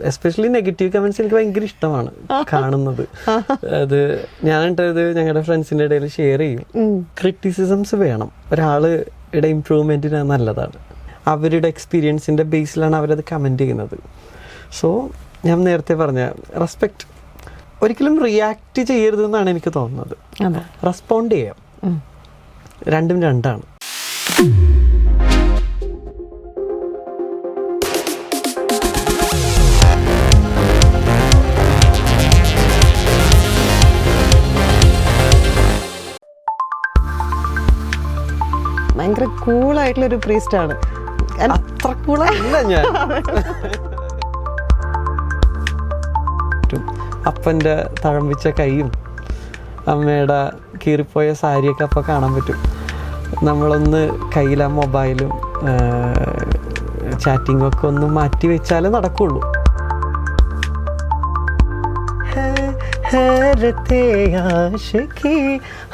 Especially negative comments എനിക്ക് ഭയങ്കര ഇഷ്ടമാണ് കാണുന്നത്. അത് ഞാനിട്ടത് ഞങ്ങളുടെ ഫ്രണ്ട്സിൻ്റെ ഇടയിൽ ഷെയർ ചെയ്യും. ക്രിറ്റിസിസംസ് വേണം, ഒരാളുടെ ഇംപ്രൂവ്മെൻറ്റിന് നല്ലതാണ്. അവരുടെ എക്സ്പീരിയൻസിൻ്റെ ബേസിലാണ് അവരത് കമൻറ്റ് ചെയ്യുന്നത്. സോ ഞാൻ നേരത്തെ പറഞ്ഞ റെസ്പെക്റ്റ്, ഒരിക്കലും റിയാക്ട് ചെയ്യരുതെന്നാണ് എനിക്ക് തോന്നുന്നത്. റെസ്പോണ്ട് ചെയ്യാം, രണ്ടും രണ്ടാണ്. ഭയങ്കര കൂളായിട്ടുള്ളൊരു പ്രീസ്റ്റാണ്. അത്ര കൂളല്ല ഞാൻ. അപ്പൻ്റെ തഴമ്പിച്ച കൈയും അമ്മയുടെ കീറിപ്പോയ സാരിയൊക്കെ അപ്പോൾ കാണാൻ പറ്റും. നമ്മളൊന്ന് കയ്യിൽ ആ മൊബൈലും ചാറ്റിങ്ങും ഒക്കെ ഒന്ന് മാറ്റി വെച്ചാലേ നടക്കുള്ളൂ. हैरते आशिकी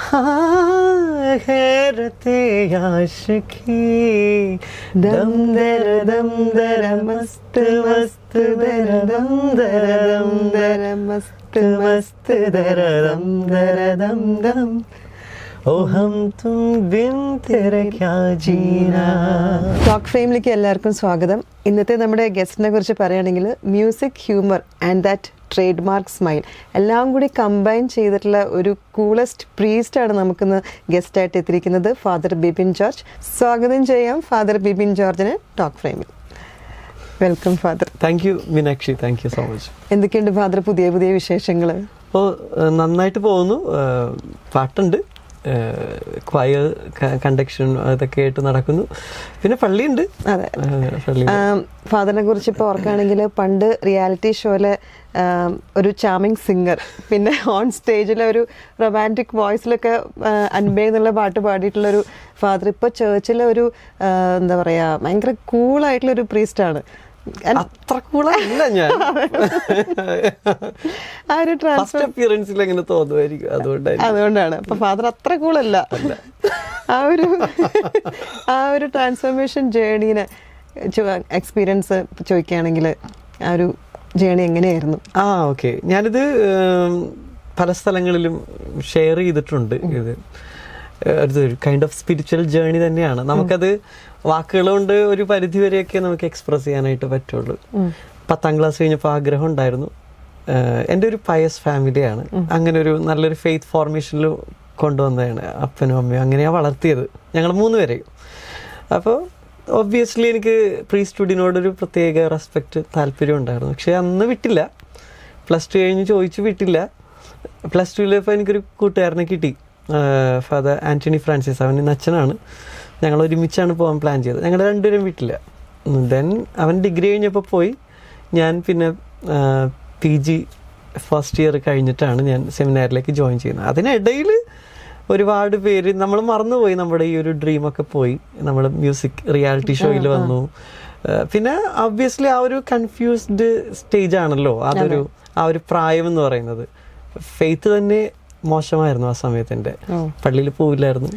हाँ हैरते आशिकी दम दर मस्त मस्त दर दम दर मस्त मस्त दर दम दम ഓ ഹം തും ബിൻ തെരെ ക്യാ ജീനാ. ടോക്ക് ഫ്രെയിമിലേക്ക് എല്ലാവർക്കും സ്വാഗതം. ഇന്നത്തെ നമ്മുടെ ഗസ്റ്റിനെ കുറിച്ച് പറയുകയാണെങ്കിൽ music, humour and that trade mark smile എല്ലാം കൂടി കമ്പൈൻ ചെയ്തിട്ടുള്ള ഒരു കൂളസ്റ്റ് പ്രീസ്റ്റാണ് നമുക്കിന്ന് ഗസ്റ്റായിട്ട് എത്തിയിരിക്കുന്നത്, ഫാദർ ബിപിൻ ജോർജ്. സ്വാഗതം ചെയ്യാം ഫാദർ ബിപിൻ ജോർജിനെ ടോക്ക് ഫ്രെയിമിൽ. Welcome father. Thank you Meenakshi, thank you so much. എന്തൊക്കെയുണ്ട് ഫാദർ പുതിയ പുതിയ വിശേഷങ്ങൾ? അപ്പോൾ നന്നായിട്ട് പോകുന്നു. പാട്ടുണ്ട്, ക്വയർ കണ്ടക്ഷൻ അതൊക്കെ ആയിട്ട് നടക്കുന്നു. പിന്നെ പള്ളിയുണ്ട്. അതെ, ഫാദറിനെ കുറിച്ച് ഇപ്പോൾ ഓർക്കുകയാണെങ്കിൽ പണ്ട് റിയാലിറ്റി ഷോയിലെ ഒരു ചാമിങ് സിംഗർ, പിന്നെ ഓൺ സ്റ്റേജിലെ ഒരു റൊമാൻറ്റിക് വോയിസിലൊക്കെ അൻപേ എന്നുള്ള പാട്ട് പാടിയിട്ടുള്ളൊരു ഫാദർ ഇപ്പോൾ ചേർച്ചിലെ ഒരു എന്താ പറയുക ഭയങ്കര കൂളായിട്ടുള്ളൊരു പ്രീസ്റ്റാണ്. അത്ര കൂളല്ല ഞാൻ. ആ ഒരു അപ്പിയറൻസിൽ എങ്ങനെ തോന്നുമായിരിക്കും, അതുകൊണ്ടാണ്. അപ്പൊ ഫാദർ അത്ര കൂളല്ല. ആ ഒരു ട്രാൻസ്ഫോർമേഷൻ ജേർണീനെ എക്സ്പീരിയൻസ് ചോദിക്കുകയാണെങ്കിൽ ആ ഒരു ജേണി എങ്ങനെയായിരുന്നു? ഓക്കെ, ഞാനിത് പല സ്ഥലങ്ങളിലും ഷെയർ ചെയ്തിട്ടുണ്ട്. ഇത് ഒരു കൈൻഡ് ഓഫ് സ്പിരിച്വൽ ജേർണി തന്നെയാണ്. നമുക്കത് വാക്കുകൾ കൊണ്ട് ഒരു പരിധി വരെയൊക്കെ നമുക്ക് എക്സ്പ്രസ് ചെയ്യാനായിട്ട് പറ്റുള്ളൂ. 10ാം ക്ലാസ് കഴിഞ്ഞപ്പോൾ ആഗ്രഹം ഉണ്ടായിരുന്നു. എൻ്റെ ഒരു പയസ് ഫാമിലിയാണ്, അങ്ങനെ ഒരു നല്ലൊരു ഫെയ്ത്ത് ഫോർമേഷനിൽ കൊണ്ടുവന്നതാണ് അപ്പനും അമ്മയും, അങ്ങനെയാണ് വളർത്തിയത് ഞങ്ങൾ 3 പേരെയും. അപ്പോൾ ഒബ്വിയസ്ലി എനിക്ക് പ്രീ സ്റ്റുഡിനോടൊരു പ്രത്യേക റെസ്പെക്റ്റ്, താല്പര്യം ഉണ്ടായിരുന്നു. പക്ഷേ അന്ന് വിട്ടില്ല. +2 കഴിഞ്ഞ് ചോദിച്ചു വിട്ടില്ല. +2 എനിക്കൊരു കൂട്ടുകാരനെ കിട്ടി, ഫാദർ ആൻ്റണി ഫ്രാൻസിസ്. അവൻ ഇന്ന് അച്ഛനാണ്. ഞങ്ങൾ ഒരുമിച്ചാണ് പോകാൻ പ്ലാൻ ചെയ്തത്. ഞങ്ങൾ രണ്ടുപേരും വിട്ടില്ല. ദെൻ അവൻ ഡിഗ്രി കഴിഞ്ഞപ്പോൾ പോയി. ഞാൻ പിന്നെ PG ഫസ്റ്റ് ഇയർ കഴിഞ്ഞിട്ടാണ് ഞാൻ സെമിനാറിലേക്ക് ജോയിൻ ചെയ്യുന്നത്. അതിനിടയിൽ ഒരുപാട് പേര് നമ്മൾ മറന്നുപോയി, നമ്മുടെ ഈ ഒരു ഡ്രീമൊക്കെ പോയി. നമ്മൾ മ്യൂസിക് റിയാലിറ്റി ഷോയിൽ വന്നു. പിന്നെ ഒബ്വിയസ്ലി ആ ഒരു കൺഫ്യൂസ്ഡ് സ്റ്റേജ് ആണല്ലോ ആ ഒരു പ്രായം എന്ന് പറയുന്നത്. ഫെയ്ത്ത് തന്നെ മോശമായിരുന്നു ആ സമയത്ത്. എൻ്റെ പള്ളിയിൽ പോവില്ലായിരുന്നു.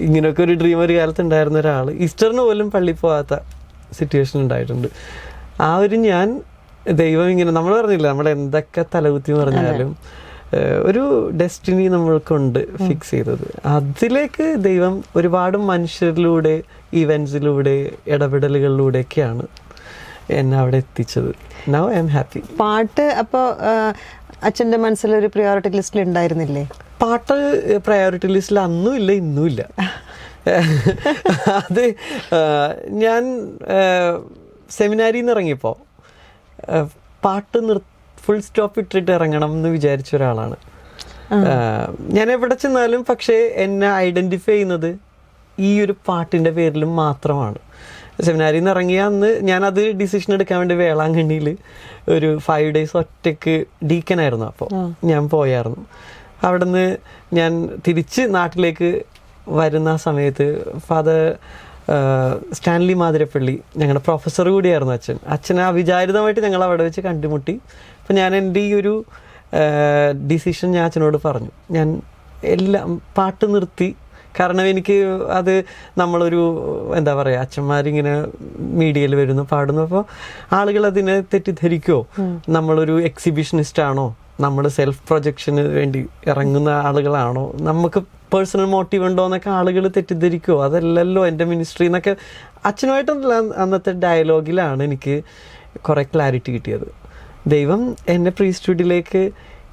ഇങ്ങനെയൊക്കെ ഒരു ഡ്രീം ഒരു കാലത്ത് ഉണ്ടായിരുന്ന ഒരാൾ, ഈസ്റ്ററിന് പോലും പള്ളിയിൽ പോകാത്ത സിറ്റുവേഷൻ ഉണ്ടായിട്ടുണ്ട്. ആ ഒരു ഞാൻ ദൈവം ഇങ്ങനെ, നമ്മൾ പറഞ്ഞില്ല, നമ്മൾ എന്തൊക്കെ തലകുത്തി പറഞ്ഞാലും ഒരു ഡെസ്റ്റിനി നമ്മൾക്കുണ്ട് ഫിക്സ് ചെയ്തത്. അതിലേക്ക് ദൈവം ഒരുപാട് മനുഷ്യരിലൂടെ, ഇവൻസിലൂടെ, ഇടപെടലുകളിലൂടെയൊക്കെയാണ് എന്നെ അവിടെ എത്തിച്ചത്. Now I am happy. പാട്ട് അപ്പോൾ അച്ഛൻ്റെ മനസ്സിലൊരു പ്രയോറിറ്റി ലിസ്റ്റിൽ ഉണ്ടായിരുന്നില്ലേ? പാട്ട് പ്രയോറിറ്റി ലിസ്റ്റിൽ അന്നും ഇല്ല, ഇന്നും ഇല്ല. അത് ഞാൻ സെമിനാരിയിൽ നിന്ന് ഇറങ്ങിയപ്പോൾ പാട്ട് ഫുൾ സ്റ്റോപ്പ് ഇട്ടിട്ട് ഇറങ്ങണം എന്ന് വിചാരിച്ച ഒരാളാണ് ഞാൻ. എവിടെ ചെന്നാലും പക്ഷേ എന്നെ ഐഡൻറ്റിഫൈ ചെയ്യുന്നത് ഈ ഒരു പാട്ടിൻ്റെ പേരിലും മാത്രമാണ്. സെമിനാരിയിൽ നിന്ന് ഇറങ്ങിയ അന്ന് ഞാനത് ഡിസിഷൻ എടുക്കാൻ വേണ്ടി വേളാങ്കണ്ണിയിൽ ഒരു 5 days ഒറ്റയ്ക്ക് ഡീക്കനായിരുന്നു. അപ്പോൾ ഞാൻ പോയായിരുന്നു. അവിടെ നിന്ന് ഞാൻ തിരിച്ച് നാട്ടിലേക്ക് വരുന്ന സമയത്ത് ഫാദർ സ്റ്റാൻലി മാതിരപ്പള്ളി, ഞങ്ങളുടെ പ്രൊഫസർ കൂടിയായിരുന്നു അച്ഛൻ അവിചാരിതമായിട്ട് ഞങ്ങൾ അവിടെ വെച്ച് കണ്ടുമുട്ടി. അപ്പം ഞാൻ എൻ്റെ ഈ ഒരു ഡിസിഷൻ ഞാൻ അച്ഛനോട് പറഞ്ഞു. ഞാൻ എല്ലാം പാട്ട് നിർത്തി കാരണം എനിക്ക് അത് നമ്മളൊരു എന്താ പറയുക, അച്ഛന്മാരിങ്ങനെ മീഡിയയിൽ വരുന്നു പാടുന്നു, അപ്പോൾ ആളുകൾ അതിനെ തെറ്റിദ്ധരിക്കുമോ, നമ്മളൊരു എക്സിബിഷനിസ്റ്റ് ആണോ, നമ്മൾ സെൽഫ് പ്രൊജക്ഷന് വേണ്ടി ഇറങ്ങുന്ന ആളുകളാണോ, നമുക്ക് പേഴ്സണൽ മോട്ടീവ് ഉണ്ടോ എന്നൊക്കെ ആളുകൾ തെറ്റിദ്ധരിക്കുമോ, അതല്ലല്ലോ എൻ്റെ മിനിസ്ട്രി എന്നൊക്കെ അച്ഛനുമായിട്ടുള്ള അന്നത്തെ ഡയലോഗിലാണ് എനിക്ക് കുറേ ക്ലാരിറ്റി കിട്ടിയത്. ദൈവം എന്നെ പ്രീസ്റ്റ്ഹുഡിലേക്ക്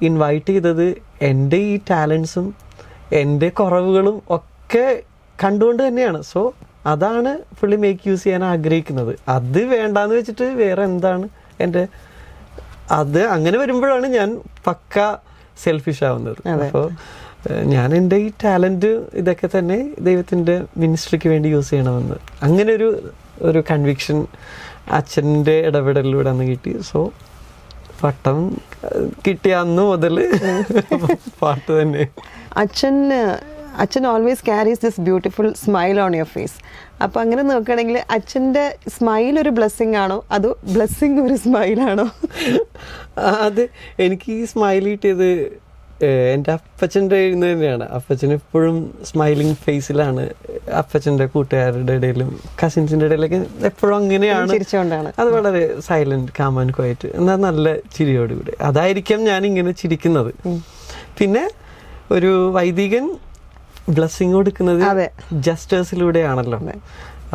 ഇൻവൈറ്റ് ചെയ്തത് എൻ്റെ ഈ ടാലൻസും എൻ്റെ കുറവുകളും ഒക്കെ കണ്ടുകൊണ്ട് തന്നെയാണ്. സോ അതാണ് പുള്ളി മേക്ക് യൂസ് ചെയ്യാൻ ആഗ്രഹിക്കുന്നത്. അത് വേണ്ടാന്ന് വെച്ചിട്ട് വേറെ എന്താണ് എൻ്റെ, അത് അങ്ങനെ വരുമ്പോഴാണ് ഞാൻ പക്ക സെൽഫിഷ് ആവുന്നത്. അപ്പോൾ ഞാൻ എൻ്റെ ഈ ടാലൻറ്റ് ഇതൊക്കെ തന്നെ ദൈവത്തിൻ്റെ മിനിസ്ട്രിക്ക് വേണ്ടി യൂസ് ചെയ്യണമെന്ന് അങ്ങനെ ഒരു കൺവിക്ഷൻ അച്ഛൻ്റെ ഇടപെടലിലൂടെ അന്ന് കിട്ടി. സോ പട്ടം കിട്ടിയ അന്ന് മുതൽ പാട്ട് തന്നെ. അച്ഛൻ always carries this beautiful smile on your face. അപ്പം അങ്ങനെ നോക്കുകയാണെങ്കിൽ അച്ഛൻ്റെ സ്മൈൽ ഒരു ബ്ലെസ്സിങ് ആണോ അതോ ബ്ലെസ്സിങ് ഒരു സ്മൈലാണോ? അത് എനിക്ക് ഈ സ്മൈൽ കിട്ടിയത് എൻ്റെ അപ്പച്ചൻ്റെ ഇന്ന് തന്നെയാണ്. അപ്പച്ചൻ എപ്പോഴും സ്മൈലിംഗ് ഫേസിലാണ്. അപ്പച്ചൻ്റെ കൂട്ടുകാരുടെ ഇടയിലും കസിൻസിൻ്റെ ഇടയിലൊക്കെ എപ്പോഴും അങ്ങനെയാണ്. അത് വളരെ സൈലന്റ്, കാം ആൻഡ് ക്വയറ്റ്, എന്നാൽ നല്ല ചിരിയോടുകൂടി. അതായിരിക്കാം ഞാൻ ഇങ്ങനെ ചിരിക്കുന്നത്. പിന്നെ ഒരു വൈദികൻ ബ്ലെസ്സിങ് കൊടുക്കുന്നത് ജസ്റ്റേഴ്സിലൂടെയാണല്ലോ.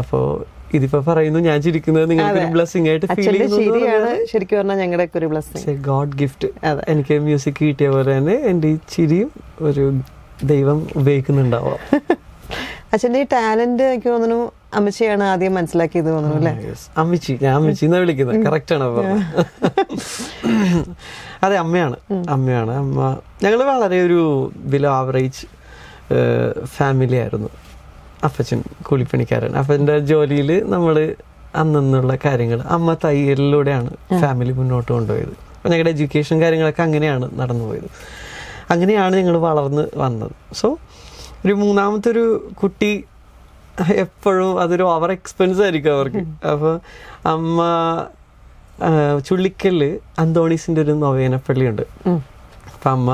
അപ്പോൾ ഇതിപ്പോ പറയുന്നു ഞാൻ ചിരിക്കുന്നത് നിങ്ങൾക്ക് ബ്ലെസ്സിങ് ആയിട്ട് ഫീൽ ചെയ്യുന്നു. God gift. എനിക്ക് മ്യൂസിക് കിട്ടിയ പോലെ തന്നെ എൻ്റെ ഈ ചിരിയും ഒരു ദൈവം ഉപയോഗിക്കുന്നുണ്ടാവാം. അച്ഛൻ്റെ ഈ ടാലന്റ് എനിക്ക് തോന്നുന്നു അമ്മച്ചിയാണ് ആദ്യം മനസ്സിലാക്കിയത് തോന്നുന്നു അല്ലേ? അമ്മച്ചി, ഞാൻ അമ്മച്ചി എന്നാ വിളിക്കുന്നത്. കറക്റ്റ് ആണ് പറഞ്ഞത്. അതെ, അമ്മയാണ്. അമ്മ ഞങ്ങൾ വളരെ ഒരു ബിലോ ആവറേജ് ഫാമിലി ആയിരുന്നു. അപ്പച്ചൻ കൂലിപ്പണിക്കാരൻ. അപ്പൻ്റെ ജോലിയിൽ നമ്മൾ അന്നുള്ള കാര്യങ്ങൾ, അമ്മ തയ്യലിലൂടെയാണ് ഫാമിലി മുന്നോട്ട് കൊണ്ടുപോയത്. അപ്പം ഞങ്ങളുടെ എഡ്യൂക്കേഷൻ കാര്യങ്ങളൊക്കെ അങ്ങനെയാണ് നടന്നുപോയത്. അങ്ങനെയാണ് ഞങ്ങൾ വളർന്ന് വന്നത്. സോ ഒരു മൂന്നാമത്തെ ഒരു കുട്ടി എപ്പോഴും അതൊരു ഓവർ എക്സ്പെൻസ് ആയിരിക്കും അവർക്ക്. അപ്പോൾ അമ്മ ചുള്ളിക്കല് അന്തോണീസിൻ്റെ ഒരു നൊവേനപ്പള്ളിയുണ്ട്. അപ്പം അമ്മ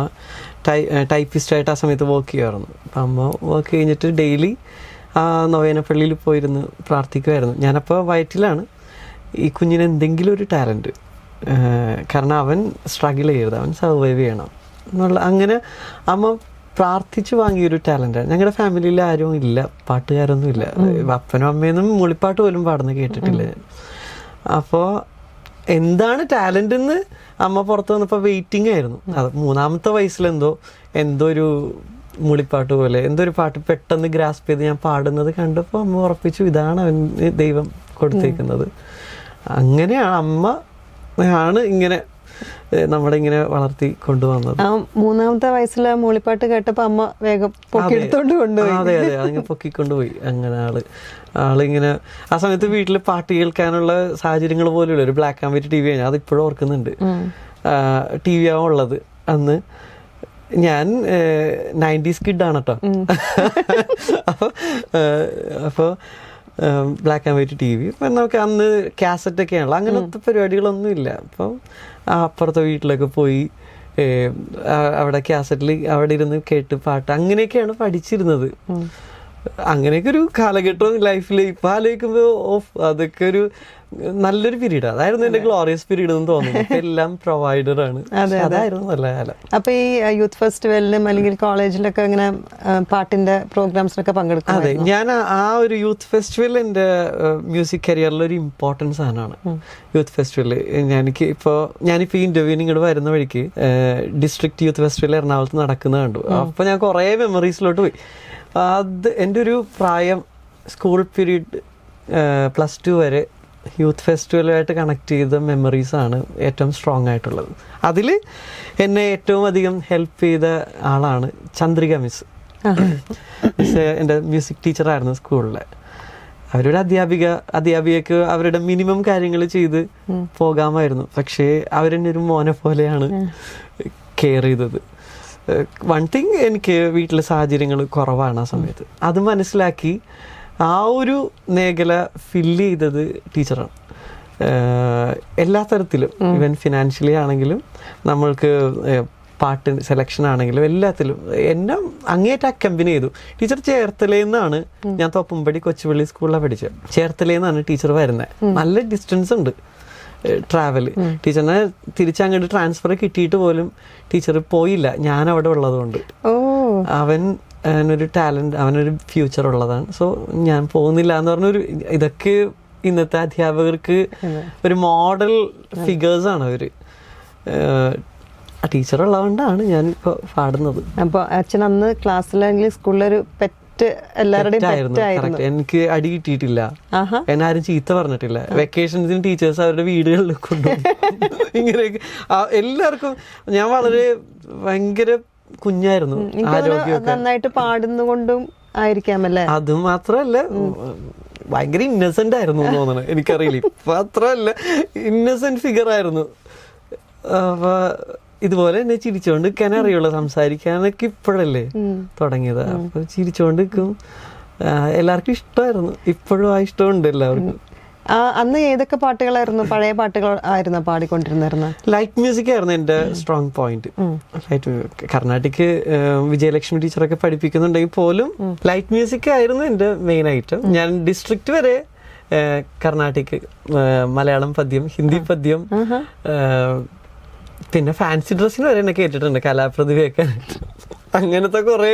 ടൈപ്പിസ്റ്റായിട്ട് ആ സമയത്ത് വർക്ക് ചെയ്യുമായിരുന്നു. അപ്പം അമ്മ വർക്ക് കഴിഞ്ഞിട്ട് ഡെയിലി ആ നൊവേനപ്പള്ളിയിൽ പോയിരുന്ന് പ്രാർത്ഥിക്കുമായിരുന്നു. ഞാനപ്പോൾ വയറ്റിലാണ്. ഈ കുഞ്ഞിന് എന്തെങ്കിലും ഒരു ടാലൻറ്റ്, കാരണം അവൻ സ്ട്രഗിൾ ചെയ്യരുത്, അവൻ സർവൈവ് ചെയ്യണം എന്നുള്ള അങ്ങനെ അമ്മ പ്രാർത്ഥിച്ച് വാങ്ങിയൊരു ടാലൻ്റാണ്. ഞങ്ങളുടെ ഫാമിലിയിൽ ആരും ഇല്ല, പാട്ടുകാരൊന്നും ഇല്ല. അപ്പനും അമ്മയൊന്നും മൂളിപ്പാട്ട് പോലും പാടുന്ന കേട്ടിട്ടില്ല ഞാൻ. അപ്പോൾ എന്താണ് ടാലൻ്റ് എന്ന് അമ്മ പുറത്ത് വന്നപ്പോൾ വെയിറ്റിംഗ് ആയിരുന്നു. അത് മൂന്നാമത്തെ വയസ്സിലെന്തോ ഒരു മൂളിപ്പാട്ട് പോലെ എന്തോ ഒരു പാട്ട് പെട്ടെന്ന് ഗ്രാസ്പ് ചെയ്ത് ഞാൻ പാടുന്നത് കണ്ടപ്പോൾ അമ്മ ഉറപ്പിച്ചു ഇതാണ് അവൻ ദൈവം കൊടുത്തേക്കുന്നത്. അങ്ങനെയാണ് അമ്മ ആണ് ഇങ്ങനെ നമ്മുടെ ഇങ്ങനെ വളർത്തി കൊണ്ടുവന്നത്. മൂന്നാമത്തെ വയസ്സിലെ മൂളിപ്പാട്ട് കേട്ടപ്പോൾ അമ്മ വേഗം പൊക്കിയെടുത്തോണ്ട് കൊണ്ടുപോയി. അതെ, അങ്ങനെ പൊക്കിക്കൊണ്ടുപോയി. അങ്ങനെ ആളിങ്ങനെ ആ സമയത്ത് വീട്ടിൽ പാട്ട് കേൾക്കാനുള്ള സാഹചര്യങ്ങൾ പോലെയുള്ള ഒരു ബ്ലാക്ക് ആൻഡ് വൈറ്റ് TV ആണ്. അതിപ്പോഴും ഓർക്കുന്നുണ്ട്. TV ആണ് ഉള്ളത് അന്ന്. ഞാൻ 90s കിഡാണ് കേട്ടോ. അപ്പോൾ ബ്ലാക്ക് ആൻഡ് വൈറ്റ് TV. അപ്പം നമുക്ക് അന്ന് കാസറ്റൊക്കെ ആണല്ലോ, അങ്ങനത്തെ പരിപാടികളൊന്നും ഇല്ല. അപ്പം അപ്പുറത്തെ വീട്ടിലൊക്കെ പോയി അവിടെ കാസറ്റിൽ അവിടെ ഇരുന്ന് കേട്ട് പാട്ട് അങ്ങനെയൊക്കെയാണ് പഠിച്ചിരുന്നത്. അങ്ങനെയൊക്കെ ഒരു കാലഘട്ടം ലൈഫിൽ ഇപ്പം ആലോചിക്കുമ്പോൾ അതൊക്കെ ഒരു നല്ലൊരു പീരീഡ്. അതായിരുന്നു എന്റെ ഗ്ലോറിയസ് പീരീഡ് എന്ന് തോന്നുന്നു. എല്ലാം പ്രൊവൈഡർ ആണ്. അതായിരുന്നു നല്ല കാലം. അപ്പൊ ഈ യൂത്ത് ഫെസ്റ്റിവലിലും അല്ലെങ്കിൽ കോളേജിലൊക്കെ ഇങ്ങനെ പാട്ടിന്റെ പ്രോഗ്രാംസിലൊക്കെ പങ്കെടുക്കും? അതെ, ഞാൻ ആ ഒരു യൂത്ത് ഫെസ്റ്റിവൽ എൻ്റെ മ്യൂസിക് കരിയറിൽ ഒരു ഇമ്പോർട്ടൻസ് സാധനമാണ് യൂത്ത് ഫെസ്റ്റിവൽ. ഞാനിപ്പോൾ ഈ ഇന്റർവ്യൂവിന് ഇങ്ങോട്ട് വരുന്ന വഴിക്ക് ഡിസ്ട്രിക്ട് യൂത്ത് ഫെസ്റ്റിവൽ എറണാകുളത്ത് നടക്കുന്നത് കണ്ടു. അപ്പൊ ഞാൻ കുറേ മെമ്മറീസിലോട്ട് പോയി. അത് എൻ്റെ ഒരു പ്രായം സ്കൂൾ പീരീഡ് +2 വരെ യൂത്ത് ഫെസ്റ്റിവലുമായിട്ട് കണക്ട് ചെയ്ത മെമ്മറീസാണ് ഏറ്റവും സ്ട്രോങ് ആയിട്ടുള്ളത്. അതിൽ എന്നെ ഏറ്റവും അധികം ഹെൽപ്പ് ചെയ്ത ആളാണ് ചന്ദ്രിക മിസ്. എൻ്റെ മ്യൂസിക് ടീച്ചറായിരുന്നു സ്കൂളിൽ. അവരൊരു അധ്യാപികക്ക് അവരുടെ മിനിമം കാര്യങ്ങൾ ചെയ്ത് പോകാമായിരുന്നു. പക്ഷേ അവരെന്നെ ഒരു മോനെ പോലെയാണ് കെയർ ചെയ്തത്. വൺ തിങ്, എനിക്ക് വീട്ടിലെ സാഹചര്യങ്ങൾ കുറവാണ് ആ സമയത്ത്. അത് മനസ്സിലാക്കി ആ ഒരു മേഖല ഫില്ല് ചെയ്തത് ടീച്ചറാണ്. എല്ലാ തരത്തിലും, ഈവൻ ഫിനാൻഷ്യലി ആണെങ്കിലും നമ്മൾക്ക് പാട്ട് സെലക്ഷൻ ആണെങ്കിലും എല്ലാത്തിലും എന്നെ അങ്ങേയറ്റം അക്കമ്പനി ചെയ്തു. ടീച്ചർ ചേർത്തലേന്നാണ്, ഞാൻ തോപ്പുംപടി കൊച്ചുപള്ളി സ്കൂളിലാണ് പഠിച്ചത്. ചേർത്തലേന്നാണ് ടീച്ചർ വരുന്നത്. നല്ല ഡിസ്റ്റൻസ് ഉണ്ട് ട്രാവല്. ടീച്ചറിനെ തിരിച്ചങ്ങോട്ട് ട്രാൻസ്ഫർ കിട്ടിയിട്ട് പോലും ടീച്ചർ പോയില്ല, ഞാൻ അവിടെ ഉള്ളതുകൊണ്ട്. അവനൊരു ടാലന്റ്, അവനൊരു ഫ്യൂച്ചർ ഉള്ളതാണ്. സോ ഞാൻ പോകുന്നില്ല എന്ന് പറഞ്ഞൊരു, ഇതൊക്കെ ഇന്നത്തെ അധ്യാപകർക്ക് ഒരു മോഡൽ ഫിഗേഴ്സ് ആണ് അവര്. ടീച്ചർ ഉള്ളതുകൊണ്ടാണ് ഞാൻ ഇപ്പൊ പാടുന്നത്. അപ്പൊ അച്ഛൻ അന്ന് ക്ലാസ്സിലാണെങ്കിൽ സ്കൂളിലൊരു പെറ്റ് എല്ലാവരുടെയും. എനിക്ക് അടി കിട്ടിയിട്ടില്ല, എന്നെ ആരും ചീത്ത പറഞ്ഞിട്ടില്ല. വെക്കേഷൻസിന് ടീച്ചേഴ്സ് അവരുടെ വീടുകളിൽ കൊണ്ടുപോകും. ഇങ്ങനെയൊക്കെ എല്ലാവർക്കും. ഞാൻ വളരെ ഭയങ്കര കുഞ്ഞായിരുന്നു, ആരോഗ്യമൊക്കെ. നന്നായിട്ട് പാടുന്നുകൊണ്ടും ആയിരിക്കാമല്ലേ. അത് മാത്രല്ല, ഭയങ്കര ഇന്നസെന്റ് ആയിരുന്നു തോന്നണ, എനിക്കറിയില്ല. ഇപ്പൊ അത്രല്ല, ഇന്നസെന്റ് ഫിഗർ ആയിരുന്നു. അപ്പൊ ഇതുപോലെ എന്നെ ചിരിച്ചോണ്ട് നിൽക്കാൻ അറിയുള്ളൂ. സംസാരിക്കാനൊക്കെ ഇപ്പോഴല്ലേ തുടങ്ങിയത്. അപ്പൊ ചിരിച്ചോണ്ട് നിൽക്കും. എല്ലാവർക്കും ഇഷ്ടമായിരുന്നു. ഇപ്പോഴും ആ ഇഷ്ടമുണ്ട് എല്ലാവർക്കും. അന്ന് ഏതൊക്കെ പാട്ടുകളായിരുന്നു, പഴയ പാട്ടുകൾ ആയിരുന്നു പാടിക്കൊണ്ടിരുന്ന? ലൈറ്റ് മ്യൂസിക് ആയിരുന്നു എന്റെ സ്ട്രോങ് പോയിന്റ്. കർണാട്ടിക് വിജയലക്ഷ്മി ടീച്ചറൊക്കെ പഠിപ്പിക്കുന്നുണ്ടെങ്കിൽ പോലും ലൈറ്റ് മ്യൂസിക് ആയിരുന്നു എന്റെ മെയിൻ ഐറ്റം. ഞാൻ ഡിസ്ട്രിക്ട് വരെ കർണാട്ടിക്, മലയാളം പദ്യം, ഹിന്ദി പദ്യം, പിന്നെ ഫാൻസി ഡ്രസ്സിന് വരെ എന്നെ കേട്ടിട്ടുണ്ട് കലാപ്രതിഭയൊക്കെ. അങ്ങനത്തെ കുറെ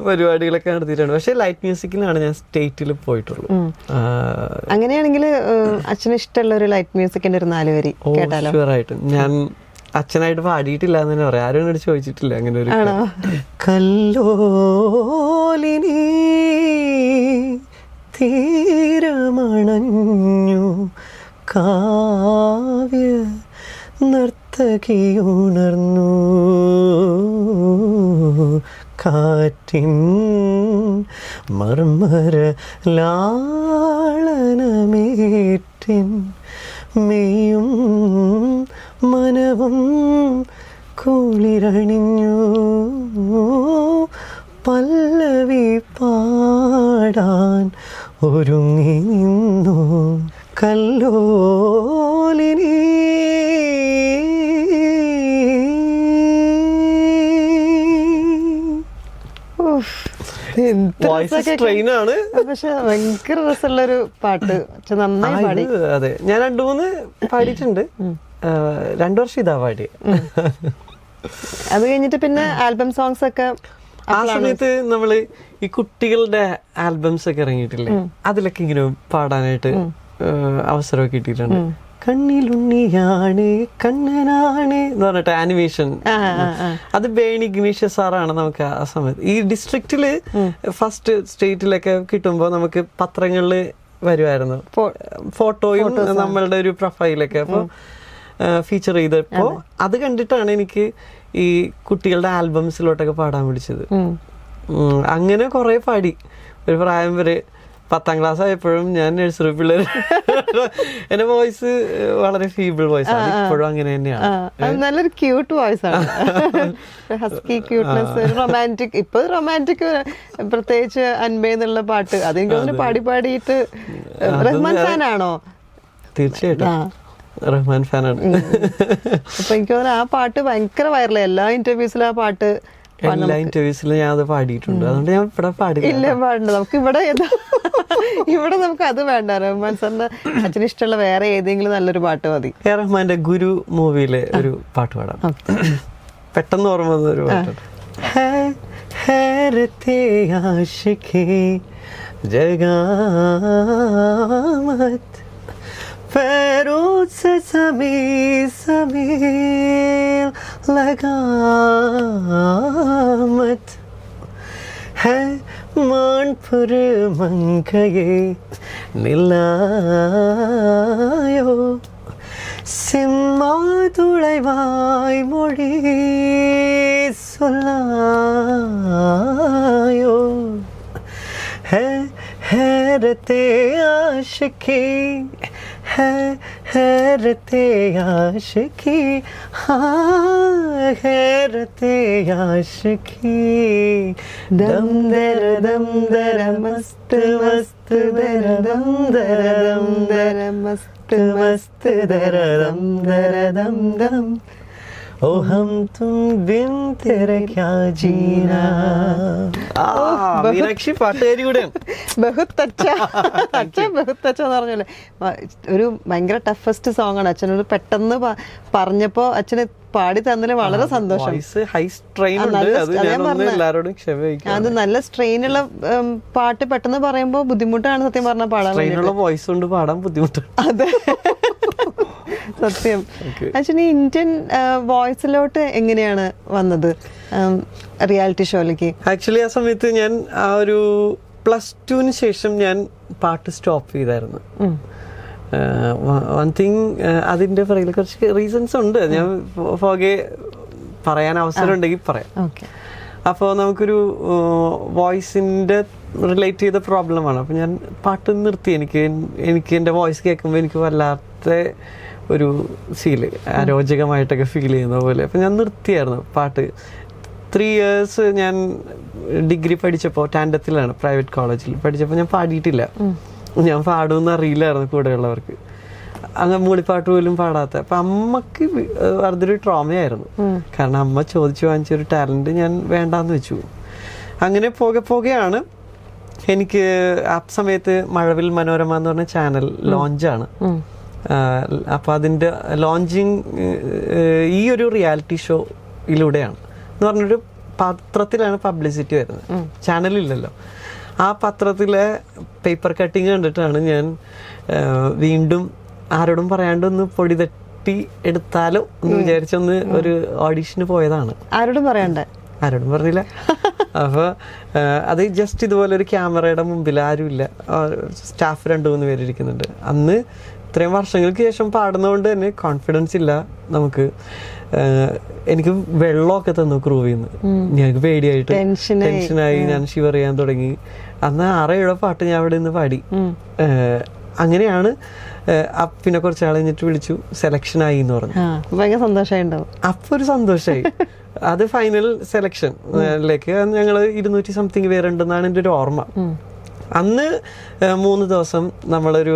പരിപാടികളൊക്കെ നടത്തിയിട്ടുണ്ട്. പക്ഷെ ലൈറ്റ് മ്യൂസിക്കിലാണ് ഞാൻ സ്റ്റേറ്റിൽ പോയിട്ടുള്ളൂ. അങ്ങനെയാണെങ്കിൽ അച്ഛന് ഇഷ്ടമുള്ള ഒരു ലൈറ്റ് മ്യൂസിക്കിന്റെ ഒരു 4 വരി കേട്ടാലോ? ഷുവറായിട്ടും. ഞാൻ അച്ഛനായിട്ട് പാടിയിട്ടില്ല എന്ന് തന്നെ പറയാം. ആരും എന്നോട് ചോദിച്ചിട്ടില്ല അങ്ങനെ ഒരു. കല്ലോലിനി തീരമണഞ്ഞു കാവ്യ നർത്തകിയുണർന്നു കാറ്റിൻ മർമര ലാളനമേറ്റിൻ മെയ്യും മനവും കുളിരണിഞ്ഞു പല്ലവി പാടാൻ ഒരുങ്ങി നിന്നു കല്ലോലിനി. പക്ഷെ ഭയങ്കര രസമുള്ളൊരു പാട്ട്, നന്നായി പാടി. അതെ, ഞാൻ 2-3 പാടിയിട്ടുണ്ട്. 2 വർഷം ഇതാ പാടി. അത് കഴിഞ്ഞിട്ട് പിന്നെ ആൽബം സോങ്സ് ഒക്കെ ആ സമയത്ത് നമ്മള് ഈ കുട്ടികളുടെ ആൽബംസ് ഒക്കെ ഇറങ്ങിയിട്ടില്ലേ, അതിലൊക്കെ ഇങ്ങനെ പാടാനായിട്ട് അവസരമൊക്കെ കിട്ടിയിട്ടുണ്ട്. കണ്ണിലുണ്ണിയാണ് കണ്ണനാണ് എന്ന് പറഞ്ഞിട്ട് ആനിമേഷൻ. അത് ബേണി ഇഗ്നീഷ്യസ് സാറാണ് നമുക്ക് ആ സമയത്ത്. ഈ ഡിസ്ട്രിക്റ്റില് ഫസ്റ്റ് സ്റ്റേറ്റിലൊക്കെ കിട്ടുമ്പോ നമുക്ക് പത്രങ്ങളില് വരുമായിരുന്നു ഫോട്ടോയും നമ്മളുടെ ഒരു പ്രൊഫൈലൊക്കെ. അപ്പൊ ഫീച്ചർ ചെയ്തപ്പോ അത് കണ്ടിട്ടാണ് എനിക്ക് ഈ കുട്ടികളുടെ ആൽബംസിലോട്ടൊക്കെ പാടാൻ പിടിച്ചത്. അങ്ങനെ കുറെ പാടി. ഒരു പ്രായം വരെ 10ാം ക്ലാസ് ആയപ്പോഴും ഞാൻ നഴ്സറി പിള്ളേർ, എന്റെ വോയിസ് വളരെ ഫീബിൾ വോയിസ് ആണ്. ഇപ്പോഴും അങ്ങനെ തന്നെയാണ്. നല്ലൊരു ക്യൂട്ട് വോയിസ് ആണ്, ഹസ്കി ക്യൂട്ട്നെസ്, റൊമാൻറ്റിക്. ഇപ്പൊ റൊമാൻറ്റിക്, പ്രത്യേകിച്ച് അൻപേ എന്നുള്ള പാട്ട് അതെനിക്ക് തോന്നുന്നു പാടി പാടിയിട്ട്. റഹ്മാൻ ഫാനാണോ? തീർച്ചയായിട്ടും റഹ്മാൻ ഫാനാണ്. അപ്പൊ എനിക്ക് തോന്നുന്നു ആ പാട്ട് ഭയങ്കര വൈറലായി. എല്ലാ ഇന്റർവ്യൂസിലും ആ പാട്ട്, എല്ലാ ഇന്റർവ്യൂസിലും ഞാൻ അത് പാടിയിട്ടുണ്ട്. അതുകൊണ്ട് ഞാൻ ഇവിടെ പാടില്ല. ഇല്ല, പാടണ്ട. നമുക്ക് ഇവിടെ നമുക്ക് അത് വേണ്ട. റഹ്മാൻ സാറിന്റെ അച്ഛന് ഇഷ്ടമുള്ള വേറെ ഏതെങ്കിലും നല്ലൊരു പാട്ട് മതി. റഹ്മാന്റെ ഗുരു മൂവിയിലെ ഒരു പാട്ട് പാടാം. പെട്ടെന്ന് ഓർമ്മ വന്ന ഒരു പാട്ട്. पैरों से समील लगामत है मान पर मंगये निलायो സിമ്മാതുളൈവായ് മൊഴി സൊല്ലായോ ഹേരത്തെ ആശിക്കി ഹേരത്തെ ആശിക്കി ഹേരത്തെ ആശിക്കി ദം ദര മസ്ത് മസ്ത് ദര ദം ദര മസ്ത് മസ്ത് ദര ദം ദം ഓ ഹം തും ബിൻ തെരെ ക്യാ ജീനാ. മീനാക്ഷി പാട്ടുകാരി കൂടെയാണ്. ബഹുത്ത് അച്ഛാ ബഹുത്ത് അച്ഛ എന്ന് പറഞ്ഞല്ലേ, ഒരു ഭയങ്കര ടഫസ്റ്റ് സോങ് ആണ്. അച്ഛനോട് പെട്ടെന്ന് പറഞ്ഞപ്പോ അച്ഛന് പാടി തന്നതിൽ വളരെ സന്തോഷം. അത് നല്ല സ്ട്രെയിനുള്ള പാട്ട് പെട്ടെന്ന് പറയുമ്പോ ബുദ്ധിമുട്ടാണ് സത്യം പറഞ്ഞ പാടാൻ. വോയിസ് കൊണ്ട് പാടാൻ ബുദ്ധിമുട്ടാണ്. അതെ, സത്യം. ആക്ച്വലി ഇന്ത്യൻ വോയിസിലോട്ട് എങ്ങനെയാണ് വന്നത് റിയാലിറ്റി ഷോയിലേക്ക്? ആക്ച്വലി ആ സമയത്ത് ഞാൻ ആ ഒരു +2 ശേഷം ഞാൻ പാട്ട് സ്റ്റോപ്പ് ചെയ്തായിരുന്നു. വൺ തിങ്, അതിന്റെ പുറകിൽ കുറച്ച് റീസൺസ് ഉണ്ട്. ഞാൻ പോകെ പറയാൻ അവസരം ഉണ്ടെങ്കിൽ പറയാം. അപ്പോൾ നമുക്കൊരു വോയിസിന്റെ റിലേറ്റ് ചെയ്ത പ്രോബ്ലമാണ്. അപ്പോൾ ഞാൻ പാട്ട് നിർത്തി. എനിക്ക് എൻ്റെ വോയിസ് കേൾക്കുമ്പോൾ എനിക്ക് വല്ലാത്ത ഒരു ഫീല്, അരോചകമായിട്ടൊക്കെ ഫീൽ ചെയ്യുന്ന പോലെ. അപ്പം ഞാൻ നിർത്തിയായിരുന്നു പാട്ട്. 3 years ഞാൻ ഡിഗ്രി പഠിച്ചപ്പോൾ ടാൻഡത്തിലാണ്, പ്രൈവറ്റ് കോളേജിൽ പഠിച്ചപ്പോൾ ഞാൻ പാടിയിട്ടില്ല. ഞാൻ പാടുമെന്ന് അറിയില്ലായിരുന്നു കൂടെയുള്ളവർക്ക്. അങ്ങ് മൂളിപ്പാട്ട് പോലും പാടാത്ത. അപ്പം അമ്മക്ക് അതൊരു ട്രോമയായിരുന്നു. കാരണം അമ്മ ചോദിച്ചു വാങ്ങിച്ചൊരു ടാലന്റ് ഞാൻ വേണ്ടാന്ന് വെച്ചു. അങ്ങനെ പോകെയാണ് എനിക്ക് ആ സമയത്ത് മഴവിൽ മനോരമ എന്ന് പറഞ്ഞ ചാനൽ ലോഞ്ചാണ്. അപ്പൊ അതിന്റെ ലോഞ്ചിങ് ഈ ഒരു റിയാലിറ്റി ഷോയിലൂടെയാണ് എന്ന് പറഞ്ഞൊരു പത്രത്തിലാണ് പബ്ലിസിറ്റി വരുന്നത്, ചാനലില്ലല്ലോ. ആ പത്രത്തിലെ പേപ്പർ കട്ടിങ് കണ്ടിട്ടാണ് ഞാൻ വീണ്ടും ആരോടും പറയാണ്ടൊന്ന് പൊടി തട്ടി എടുത്താലോ എന്ന് വിചാരിച്ചൊന്ന് ഒരു ഓഡിഷന് പോയതാണ്. ആരോടും പറഞ്ഞില്ല. അപ്പൊ അത് ജസ്റ്റ് ഇതുപോലെ ഒരു ക്യാമറയുടെ മുമ്പിൽ ആരുമില്ല, സ്റ്റാഫ് 2-3 പേര് ഇരിക്കുന്നുണ്ട്. അന്ന് ഇത്രയും വർഷങ്ങൾക്ക് ശേഷം പാടുന്നതുകൊണ്ട് തന്നെ കോൺഫിഡൻസ് ഇല്ല നമുക്ക്. എനിക്ക് വെള്ളമൊക്കെ തന്നു ക്രൂവിൽ നിന്ന്. ഞങ്ങൾക്ക് പേടിയായിട്ട് ടെൻഷനായി, ഞാൻ ഷിവർ ചെയ്യാൻ തുടങ്ങി. അന്ന് 6-7 പാട്ട് ഞാൻ അവിടെ നിന്ന് പാടി. അങ്ങനെയാണ്. പിന്നെ കുറച്ചാൾ കഴിഞ്ഞിട്ട് വിളിച്ചു, സെലക്ഷൻ ആയി എന്ന് പറഞ്ഞു. ഭയങ്കര സന്തോഷമായിണ്ടാവും. അപ്പൊ ഒരു സന്തോഷമായി. അത് ഫൈനൽ സെലക്ഷനിലേക്ക് ഞങ്ങൾ 200 സംതിങ് പേരുണ്ടെന്നാണ് എൻ്റെ ഒരു ഓർമ്മ. അന്ന് 3 ദിവസം നമ്മളൊരു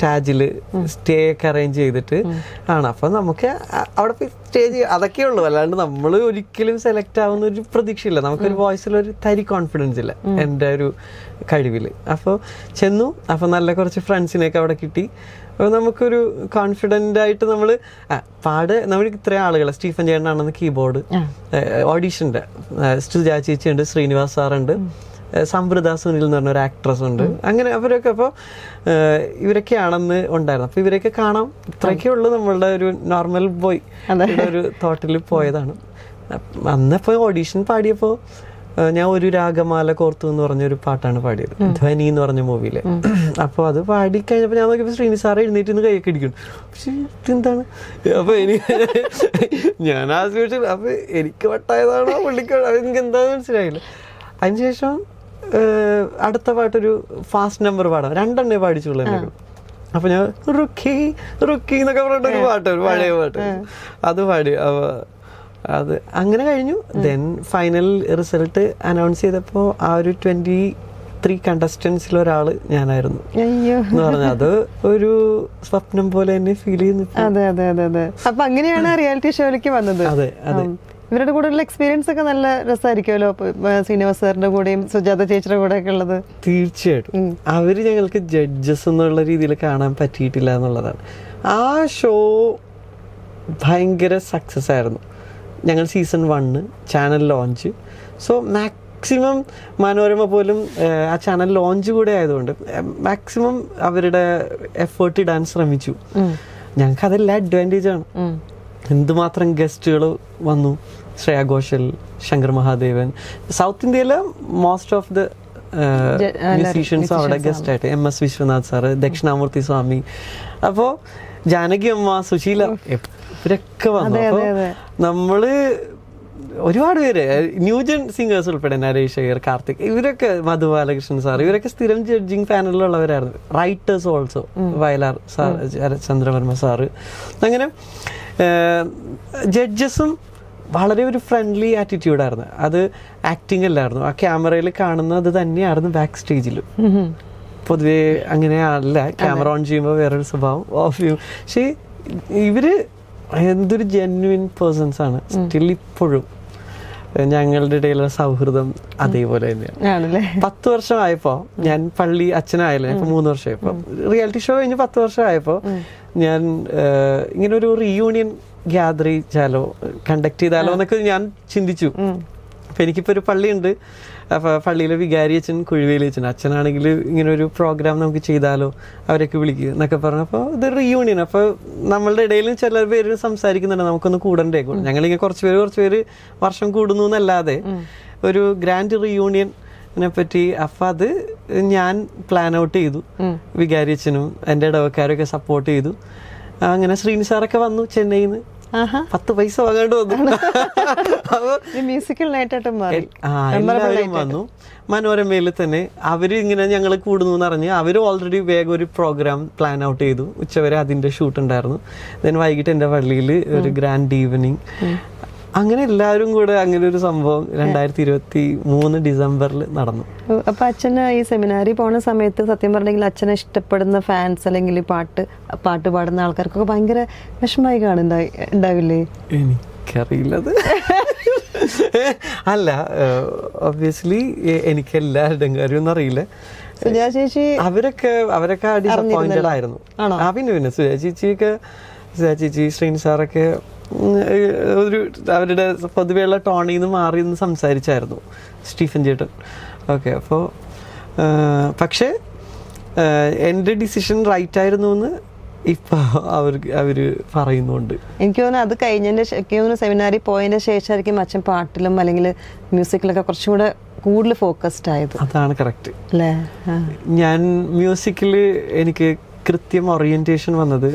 ടാജില് സ്റ്റേ ഒക്കെ അറേഞ്ച് ചെയ്തിട്ട് ആണ്. അപ്പൊ നമുക്ക് അവിടെ പോയി സ്റ്റേ ചെയ്യുക, അതൊക്കെ ഉള്ളു. അല്ലാണ്ട് നമ്മൾ ഒരിക്കലും സെലക്ട് ആവുന്ന ഒരു പ്രതീക്ഷയില്ല. നമുക്കൊരു വോയിസിലൊരു തരി കോൺഫിഡൻസ് ഇല്ല എൻ്റെ ഒരു കഴിവില്. അപ്പോൾ ചെന്നു. അപ്പൊ നല്ല കുറച്ച് ഫ്രണ്ട്സിനെയൊക്കെ അവിടെ കിട്ടി. അപ്പോൾ നമുക്കൊരു കോൺഫിഡൻ്റ് ആയിട്ട് നമ്മൾ നമ്മൾ ഇത്രയും ആളുകളെ, സ്റ്റീഫൻ ചേട്ടനാണെന്ന് കീബോർഡ്, ഓഡീഷൻ്റെ സുജാ ചേച്ചിയുണ്ട്, ശ്രീനിവാസ് സാറുണ്ട്, സംവൃത സുനിൽ എന്ന് പറഞ്ഞ ഒരു ആക്ട്രസ് ഉണ്ട്. അങ്ങനെ അവരൊക്കെ അപ്പോൾ ഇവരൊക്കെയാണെന്ന് ഉണ്ടായിരുന്നു. അപ്പോൾ ഇവരൊക്കെ കാണാം, ഇത്രയൊക്കെ ഉള്ളൂ നമ്മളുടെ ഒരു നോർമൽ ബോയ് ഒരു തോട്ടിൽ പോയതാണ്. അന്നപ്പോൾ ഓഡീഷൻ പാടിയപ്പോൾ ഞാൻ ഒരു രാഗമാല കോർത്തു എന്ന് പറഞ്ഞൊരു പാട്ടാണ് പാടിയത്, ധ്വനി എന്ന് പറഞ്ഞ മൂവിയിലെ. അപ്പോൾ അത് പാടിക്കഴിഞ്ഞപ്പോൾ ഞാൻ നോക്കിയപ്പോൾ ശ്രീനി സാറ് എഴുന്നേറ്റ് നിന്ന് കൈയൊക്കെ ഇടിക്കുന്നു. പക്ഷേ ഇതെന്താണ്? അപ്പോൾ ഞാൻ ആ സിറ്റുവേഷൻ, അപ്പോൾ എനിക്ക് വട്ടായതാണോ പുള്ളിക്ക് എനിക്ക് എന്താണെന്ന് മനസ്സിലായില്ല. അതിനുശേഷം അടുത്ത പാട്ടൊരു ഫാസ്റ്റ് നമ്പർ പാടാം, 2 പാടിച്ചുള്ളൂ എന്നെ. അപ്പൊ ഞാൻ റുക്കി റുക്കി എന്നൊക്കെ പറഞ്ഞിട്ടൊരു പാട്ട്, ഒരു പഴയ പാട്ട്, അത് പാടി. അത് അങ്ങനെ കഴിഞ്ഞു. ദെൻ ഫൈനൽ റിസൾട്ട് അനൗൺസ് ചെയ്തപ്പോൾ ആ ഒരു 23 കണ്ടസ്റ്റൻസിൽ ഒരാള് ഞാനായിരുന്നു എന്ന് പറഞ്ഞാൽ അത് ഒരു സ്വപ്നം പോലെ തന്നെ ഫീൽ ചെയ്യുന്നു. അതെ അതെ അതെ അതെ. അപ്പൊ അങ്ങനെയാണ് റിയാലിറ്റി ഷോയിലേക്ക് വന്നത്. അതെ അതെ. ഇവരുടെ കൂടെയുള്ള എക്സ്പീരിയൻസ് ഒക്കെ നല്ല രസമായിരിക്കുമല്ലോ, ശ്രീനിവാസ് സാറിന്റെ കൂടെയും സുജാത ചേച്ചിയുടെ കൂടെ ഒക്കെ ഉള്ളത്. തീർച്ചയായിട്ടും. അവര് ഞങ്ങൾക്ക് ജഡ്ജസ് എന്നുള്ള രീതിയിൽ കാണാൻ പറ്റിയിട്ടില്ല എന്നുള്ളതാണ്. ആ ഷോ ഭയങ്കര സക്സസ് ആയിരുന്നു. ഞങ്ങൾ season 1 channel launch. So maximum Manorama പോലും ആ ചാനൽ ലോഞ്ച് കൂടെ ആയതുകൊണ്ട് മാക്സിമം അവരുടെ എഫേർട്ട് ഇടാൻ ശ്രമിച്ചു. ഞങ്ങൾക്ക് അതെല്ലാം അഡ്വാൻറ്റേജ് ആണ്. എന്തുമാത്രം ഗസ്റ്റുകൾ വന്നു. ശ്രേയ ഘോഷൽ, ശങ്കർ മഹാദേവൻ, സൗത്ത് ഇന്ത്യയിലെ മോസ്റ്റ് ഓഫ് ദ മ്യൂസീഷ്യൻസ് അവിടെ ഗസ്റ്റ് ആയിട്ട്, MS വിശ്വനാഥ് സാറ്, ദക്ഷിണാമൂർത്തി സ്വാമി, അപ്പോൾ ജാനകി അമ്മ, സുശീല, ഇവരൊക്കെ വന്നു. അപ്പോൾ നമ്മള് ഒരുപാട് പേര്, ന്യൂജൻ സിംഗേഴ്സ് ഉൾപ്പെടെ, നരേഷ് അയ്യർ, കാർത്തിക്, ഇവരൊക്കെ, മധു ബാലകൃഷ്ണൻ സാർ, ഇവരൊക്കെ സ്ഥിരം ജഡ്ജിങ് പാനലിലുള്ളവരായിരുന്നു. Writers also, Vayalar sir, Chandravarma sir. അങ്ങനെ ജഡ്ജസും വളരെ ഒരു ഫ്രണ്ട്ലി ആറ്റിറ്റ്യൂഡായിരുന്നു. അത് ആക്ടിങ് അല്ലായിരുന്നു, ആ ക്യാമറയിൽ കാണുന്നത് തന്നെയായിരുന്നു ബാക്ക് സ്റ്റേജിലും. പൊതുവേ അങ്ങനെ അല്ല, ക്യാമറ ഓൺ ചെയ്യുമ്പോൾ വേറൊരു സ്വഭാവം, ഓഫ് ചെയ്യും. പക്ഷേ ഇവര് എന്തൊരു ജെന്യുവിൻ പേഴ്സൺസ് ആണ് സ്റ്റിൽ ഇപ്പോഴും. ഞങ്ങളുടെ ഇടയിലുള്ള സൗഹൃദം അതേപോലെ തന്നെയാണ്. 10 വർഷമായപ്പോ ഞാൻ പള്ളി അച്ഛനായാലും, ഇപ്പൊ 3 വർഷമായപ്പോ റിയാലിറ്റി ഷോ കഴിഞ്ഞ് 10 വർഷമായപ്പോ ഞാൻ ഇങ്ങനെ ഒരു റീയൂണിയൻ ഗ്യാദർ ചെയ്താലോ കണ്ടക്ട് ചെയ്താലോ എന്നൊക്കെ ഞാൻ ചിന്തിച്ചു. അപ്പൊ എനിക്കിപ്പോ ഒരു പള്ളിയുണ്ട്, അപ്പൊ പള്ളിയിലെ വികാരി അച്ഛൻ, കുഴുവേലി അച്ഛൻ, അച്ഛനാണെങ്കിൽ ഇങ്ങനെ ഒരു പ്രോഗ്രാം നമുക്ക് ചെയ്താലോ, അവരൊക്കെ വിളിക്കുക എന്നൊക്കെ പറഞ്ഞപ്പോൾ ഇത് റീയൂണിയൻ. അപ്പോൾ നമ്മളുടെ ഇടയിലും ചില പേര് സംസാരിക്കുന്നുണ്ട് നമുക്കൊന്ന് കൂടണ്ടേ. ഞങ്ങളിങ്ങനെ കുറച്ച് പേര് വർഷം കൂടുന്നു എന്നല്ലാതെ ഒരു ഗ്രാൻഡ് റീയൂണിയനെ പറ്റി. അപ്പം അത് ഞാൻ പ്ലാൻ ഔട്ട് ചെയ്തു. വികാരി അച്ഛനും എൻ്റെ ഇടവക്കാരൊക്കെ സപ്പോർട്ട് ചെയ്തു. അങ്ങനെ ശ്രീനി സാറൊക്കെ വന്നു ചെന്നൈയിൽ നിന്ന്. 10 പൈസ വാങ്ങാണ്ട് വന്നു. മ്യൂസിക്കൽ നൈറ്റായിട്ട് മാറി. എല്ലാവരും വന്നു. മനോരമയിൽ തന്നെ അവര് ഇങ്ങനെ ഞങ്ങൾ കൂടുന്നു എന്ന് പറഞ്ഞ് അവർ ഓൾറെഡി വേഗം ഒരു പ്രോഗ്രാം പ്ലാൻ ഔട്ട് ചെയ്തു. ഉച്ചവരെ അതിന്റെ ഷൂട്ട് ഉണ്ടായിരുന്നു. ദെൻ വൈകിട്ട് എൻ്റെ പള്ളിയിൽ ഒരു ഗ്രാൻഡ് ഈവനിങ്. അങ്ങനെ എല്ലാവരും കൂടെ അങ്ങനെ ഒരു സംഭവം 2023 ഡിസംബറിൽ നടന്നു. അപ്പൊ അച്ഛന് ഈ സെമിനാരി പോണ സമയത്ത് സത്യം പറഞ്ഞെങ്കിൽ അച്ഛനെ ഇഷ്ടപ്പെടുന്ന ഫാൻസ് അല്ലെങ്കിൽ പാട്ട് പാടുന്ന ആൾക്കാർക്കൊക്കെ ഭയങ്കര വിഷമായി ഉണ്ടാവില്ലേ? എനിക്കറിയില്ലത്. അല്ല, ഒബ്വിയസ്ലി എനിക്ക് എല്ലാവരുടെയും കാര്യമൊന്നും അറിയില്ല. സുജാ ചേച്ചി അവരൊക്കെ ഡിസപ്പോയിന്റഡ് ആയിരുന്നു. പിന്നെ സുജാ ചേച്ചി ശ്രീനി സാറൊക്കെ ഒരു അവരുടെ പൊതുവെയുള്ള ടോണിൽ നിന്ന് മാറി നിന്ന് സംസാരിച്ചായിരുന്നു. സ്റ്റീഫൻ ചേട്ടൻ ഓക്കെ. അപ്പോൾ പക്ഷേ എൻ്റെ ഡിസിഷൻ റൈറ്റ് ആയിരുന്നു എന്ന് ഇപ്പൊ അവര് പറയുന്നുണ്ട്. എനിക്ക് തോന്നുന്നു അത് കഴിഞ്ഞതിന്റെ സെമിനാരി പോയതിന്റെ ശേഷമായിരിക്കും അച്ഛൻ പാട്ടിലും അല്ലെങ്കിൽ മ്യൂസിക്കിലൊക്കെ കുറച്ചും കൂടെ കൂടുതൽ ഫോക്കസ്ഡ് ആയത്. അതാണ് കറക്റ്റ് അല്ലേ? ഞാൻ മ്യൂസിക്കിൽ എനിക്ക് കൃത്യം ഓറിയന്റേഷൻ വന്നത്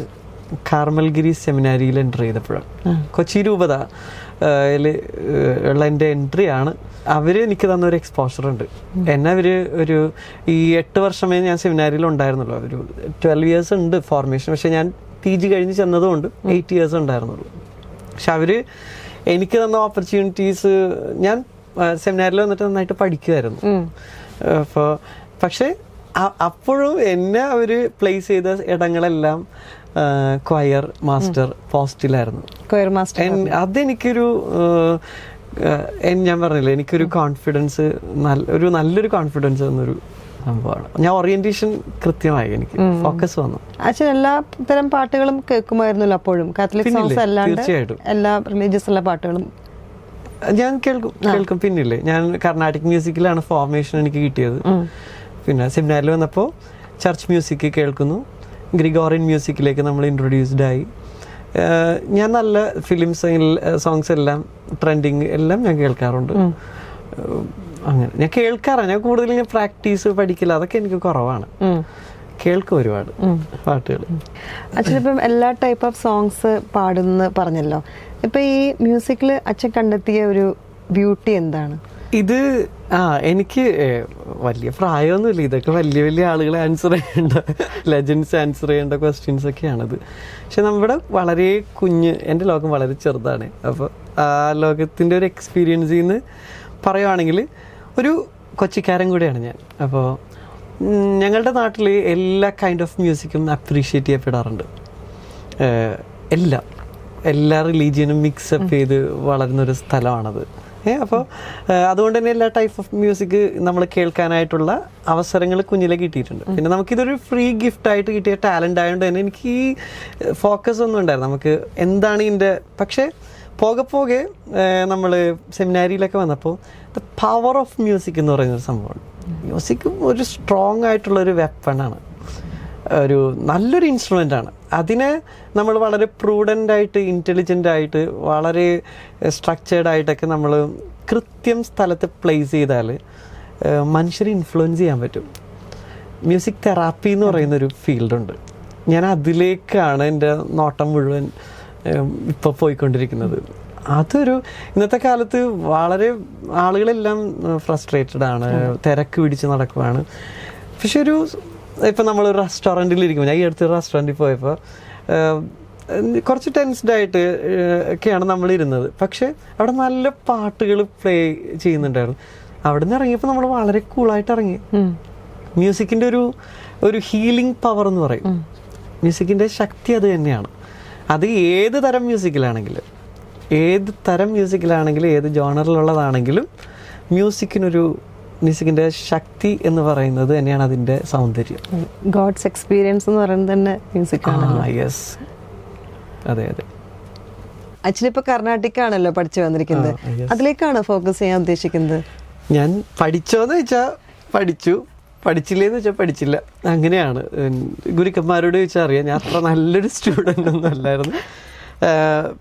കാർമൽഗിരി സെമിനാരിയിൽ എൻ്റർ ചെയ്തപ്പോഴാണ്. കൊച്ചി രൂപത ഉള്ള എൻ്റെ എൻട്രി ആണ്. അവര് എനിക്ക് തന്ന ഒരു എക്സ്പോഷർ ഉണ്ട്. എന്നെ അവര് ഒരു ഈ 8 വർഷമേ ഞാൻ സെമിനാരിയിൽ ഉണ്ടായിരുന്നുള്ളൂ. ഒരു 12 ഇയേഴ്സ് ഉണ്ട് ഫോർമേഷൻ. പക്ഷെ ഞാൻ PG കഴിഞ്ഞ് ചെന്നതുകൊണ്ട് 8 ഇയേഴ്സ് ഉണ്ടായിരുന്നുള്ളൂ. പക്ഷെ അവര് എനിക്ക് തന്ന ഓപ്പർച്യൂണിറ്റീസ്, ഞാൻ സെമിനാരിൽ വന്നിട്ട് നന്നായിട്ട് പഠിക്കുമായിരുന്നു. അപ്പോൾ പക്ഷെ അപ്പോഴും എന്നെ അവര് പ്ലേസ് ചെയ്ത ഇടങ്ങളെല്ലാം ക്വയർ മാസ്റ്റർ പോസ്റ്റിലായിരുന്നു. അതെനിക്കൊരു ഞാൻ പറഞ്ഞില്ലേ, എനിക്കൊരു കോൺഫിഡൻസ്, നല്ലൊരു കോൺഫിഡൻസ് എന്നൊരു സംഭവമാണ്. ഞാൻ ഓറിയന്റേഷൻ കൃത്യമായി എനിക്ക് ഫോക്കസ് വന്നു. അച്ഛൻ എല്ലാ തരം പാട്ടുകളും കേൾക്കുമായിരുന്നല്ലോ അപ്പോഴും? കാത്തലിക് സോങ്സ് അല്ലാണ്ട് തീർച്ചയായിട്ടും എല്ലാ റിലീജിയസ് ഉള്ള പാട്ടുകളും ഞാൻ കേൾക്കും. പിന്നില്ലേ, ഞാൻ കർണാട്ടിക് മ്യൂസിക്കിലാണ് ഫോർമേഷൻ എനിക്ക് കിട്ടിയത്. പിന്നെ സെമിനാരിൽ വന്നപ്പോൾ ചർച്ച് മ്യൂസിക് കേൾക്കുന്നു. ഗ്രിഗോറിയൻ മ്യൂസിക്കിലേക്ക് നമ്മൾ ഇൻട്രൊഡ്യൂസ്ഡ് ആയി. ഞാൻ നല്ല ഫിലിംസ് സോങ്സ് എല്ലാം ട്രെൻഡിങ് എല്ലാം ഞാൻ കേൾക്കാറുണ്ട്. അങ്ങനെ ഞാൻ കേൾക്കാറാണ്. ഞാൻ കൂടുതൽ ഞാൻ പ്രാക്ടീസ് പഠിക്കില്ല, അതൊക്കെ എനിക്ക് കുറവാണ്. കേൾക്കും ഒരുപാട് പാട്ടുകൾ. അച്ഛനിപ്പം എല്ലാ ടൈപ്പ് ഓഫ് സോങ്സ് പാടുന്നു പറഞ്ഞല്ലോ. ഇപ്പൊ ഈ മ്യൂസിക്കിൽ അച്ഛൻ കണ്ടെത്തിയ ഒരു ബ്യൂട്ടി എന്താണ്? ഇത് എനിക്ക് വലിയ പ്രായമൊന്നുമില്ല. ഇതൊക്കെ വലിയ വലിയ ആളുകൾ ആൻസർ ചെയ്യേണ്ട, ലെജൻഡ്സ് ആൻസർ ചെയ്യേണ്ട ക്വസ്റ്റ്യൻസ് ഒക്കെയാണത്. പക്ഷെ നമ്മുടെ വളരെ എൻ്റെ ലോകം വളരെ ചെറുതാണ്. അപ്പോൾ ആ ലോകത്തിൻ്റെ ഒരു എക്സ്പീരിയൻസിൽ നിന്ന് പറയുവാണെങ്കിൽ ഒരു കൊച്ചിക്കാരൻ കൂടെയാണ് ഞാൻ. അപ്പോൾ ഞങ്ങളുടെ നാട്ടിൽ എല്ലാ കൈൻഡ് ഓഫ് മ്യൂസിക്കും അപ്രീഷിയേറ്റ് ചെയ്യപ്പെടാറുണ്ട്. എല്ലാ റിലീജിയനും മിക്സപ്പ് ചെയ്ത് വളരുന്നൊരു സ്ഥലമാണത്. അപ്പോൾ അതുകൊണ്ട് തന്നെ എല്ലാ ടൈപ്പ് ഓഫ് മ്യൂസിക് നമ്മൾ കേൾക്കാനായിട്ടുള്ള അവസരങ്ങൾ കുഞ്ഞിലെ കിട്ടിയിട്ടുണ്ട്. പിന്നെ നമുക്കിതൊരു ഫ്രീ ഗിഫ്റ്റ് ആയിട്ട് കിട്ടിയ ടാലൻ്റ് ആയതുകൊണ്ട് തന്നെ എനിക്ക് ഈ ഫോക്കസ് ഒന്നും ഉണ്ടായിരുന്നു നമുക്ക് എന്താണ് ഇതിൻ്റെ. പക്ഷേ പോകെ നമ്മൾ സെമിനാരിയിലൊക്കെ വന്നപ്പോൾ ദ പവർ ഓഫ് മ്യൂസിക് എന്ന് പറയുന്നൊരു സംഭവമാണ്. മ്യൂസിക് ഒരു സ്ട്രോങ് ആയിട്ടുള്ളൊരു വെപ്പണാണ്, ഒരു നല്ലൊരു ഇൻസ്ട്രുമെൻ്റാണ്. അതിനെ നമ്മൾ വളരെ പ്രൂഡൻ്റ് ആയിട്ട്, ഇൻ്റലിജൻ്റ് ആയിട്ട്, വളരെ സ്ട്രക്ചേർഡ് ആയിട്ടൊക്കെ നമ്മൾ കൃത്യം സ്ഥലത്ത് പ്ലേസ് ചെയ്താൽ മനുഷ്യരെ ഇൻഫ്ലുവൻസ് ചെയ്യാൻ പറ്റും. മ്യൂസിക് തെറാപ്പി എന്ന് പറയുന്നൊരു ഫീൽഡുണ്ട്. ഞാൻ അതിലേക്കാണ് എൻ്റെ നോട്ടം മുഴുവൻ ഇപ്പോൾ പോയിക്കൊണ്ടിരിക്കുന്നത്. ഇന്നത്തെ കാലത്ത് വളരെ ആളുകളെല്ലാം ഫ്രസ്ട്രേറ്റഡ് ആണ്, തിരക്ക് പിടിച്ച് നടക്കുവാണ്. പക്ഷെ ഇപ്പം നമ്മളൊരു റെസ്റ്റോറൻറ്റിൽ ഇരിക്കുമ്പോൾ, ഞാൻ ഈ അടുത്തൊരു റെസ്റ്റോറൻറ്റിൽ പോയപ്പോൾ കുറച്ച് ടെൻസ്ഡ് ആയിട്ട് ഒക്കെയാണ് നമ്മൾ ഇരുന്നത്. പക്ഷെ അവിടെ നല്ല പാട്ടുകൾ പ്ലേ ചെയ്യുന്നുണ്ടായിരുന്നു. അവിടെ നിന്ന് ഇറങ്ങിയപ്പോൾ നമ്മൾ വളരെ കൂളായിട്ട് ഇറങ്ങി. മ്യൂസിക്കിൻ്റെ ഒരു ഹീലിംഗ് പവർ എന്ന് പറയും. മ്യൂസിക്കിൻ്റെ ശക്തി അത് തന്നെയാണ്. അത് ഏത് തരം മ്യൂസിക്കിലാണെങ്കിലും ഏത് ജോണറിലുള്ളതാണെങ്കിലും മ്യൂസിക്കിൻ്റെ ശക്തി എന്ന് പറയുന്നത് തന്നെയാണ് അതിൻ്റെ സൗന്ദര്യം. ഗോഡ്സ് എക്സ്പീരിയൻസ് എന്ന് പറയുന്നത് തന്നെ മ്യൂസിക്കാണ്. യെസ്, അതെ. അച്ഛനിപ്പോൾ കർണാട്ടിക് ആണല്ലോ പഠിച്ചു വന്നിരിക്കുന്നത്. അതിലേക്കാണ് ഫോക്കസ് ചെയ്യാൻ ഉദ്ദേശിക്കുന്നത്? ഞാൻ പഠിച്ചോന്ന് വെച്ചാൽ പഠിച്ചു, പഠിച്ചില്ലേന്ന് വെച്ചാൽ പഠിച്ചില്ല, അങ്ങനെയാണ്. ഗുരുക്കന്മാരോട് ചോദിച്ചാൽ അറിയാം, ഞാൻ അത്ര നല്ലൊരു സ്റ്റുഡൻ്റ് ഒന്നും അല്ലായിരുന്നു.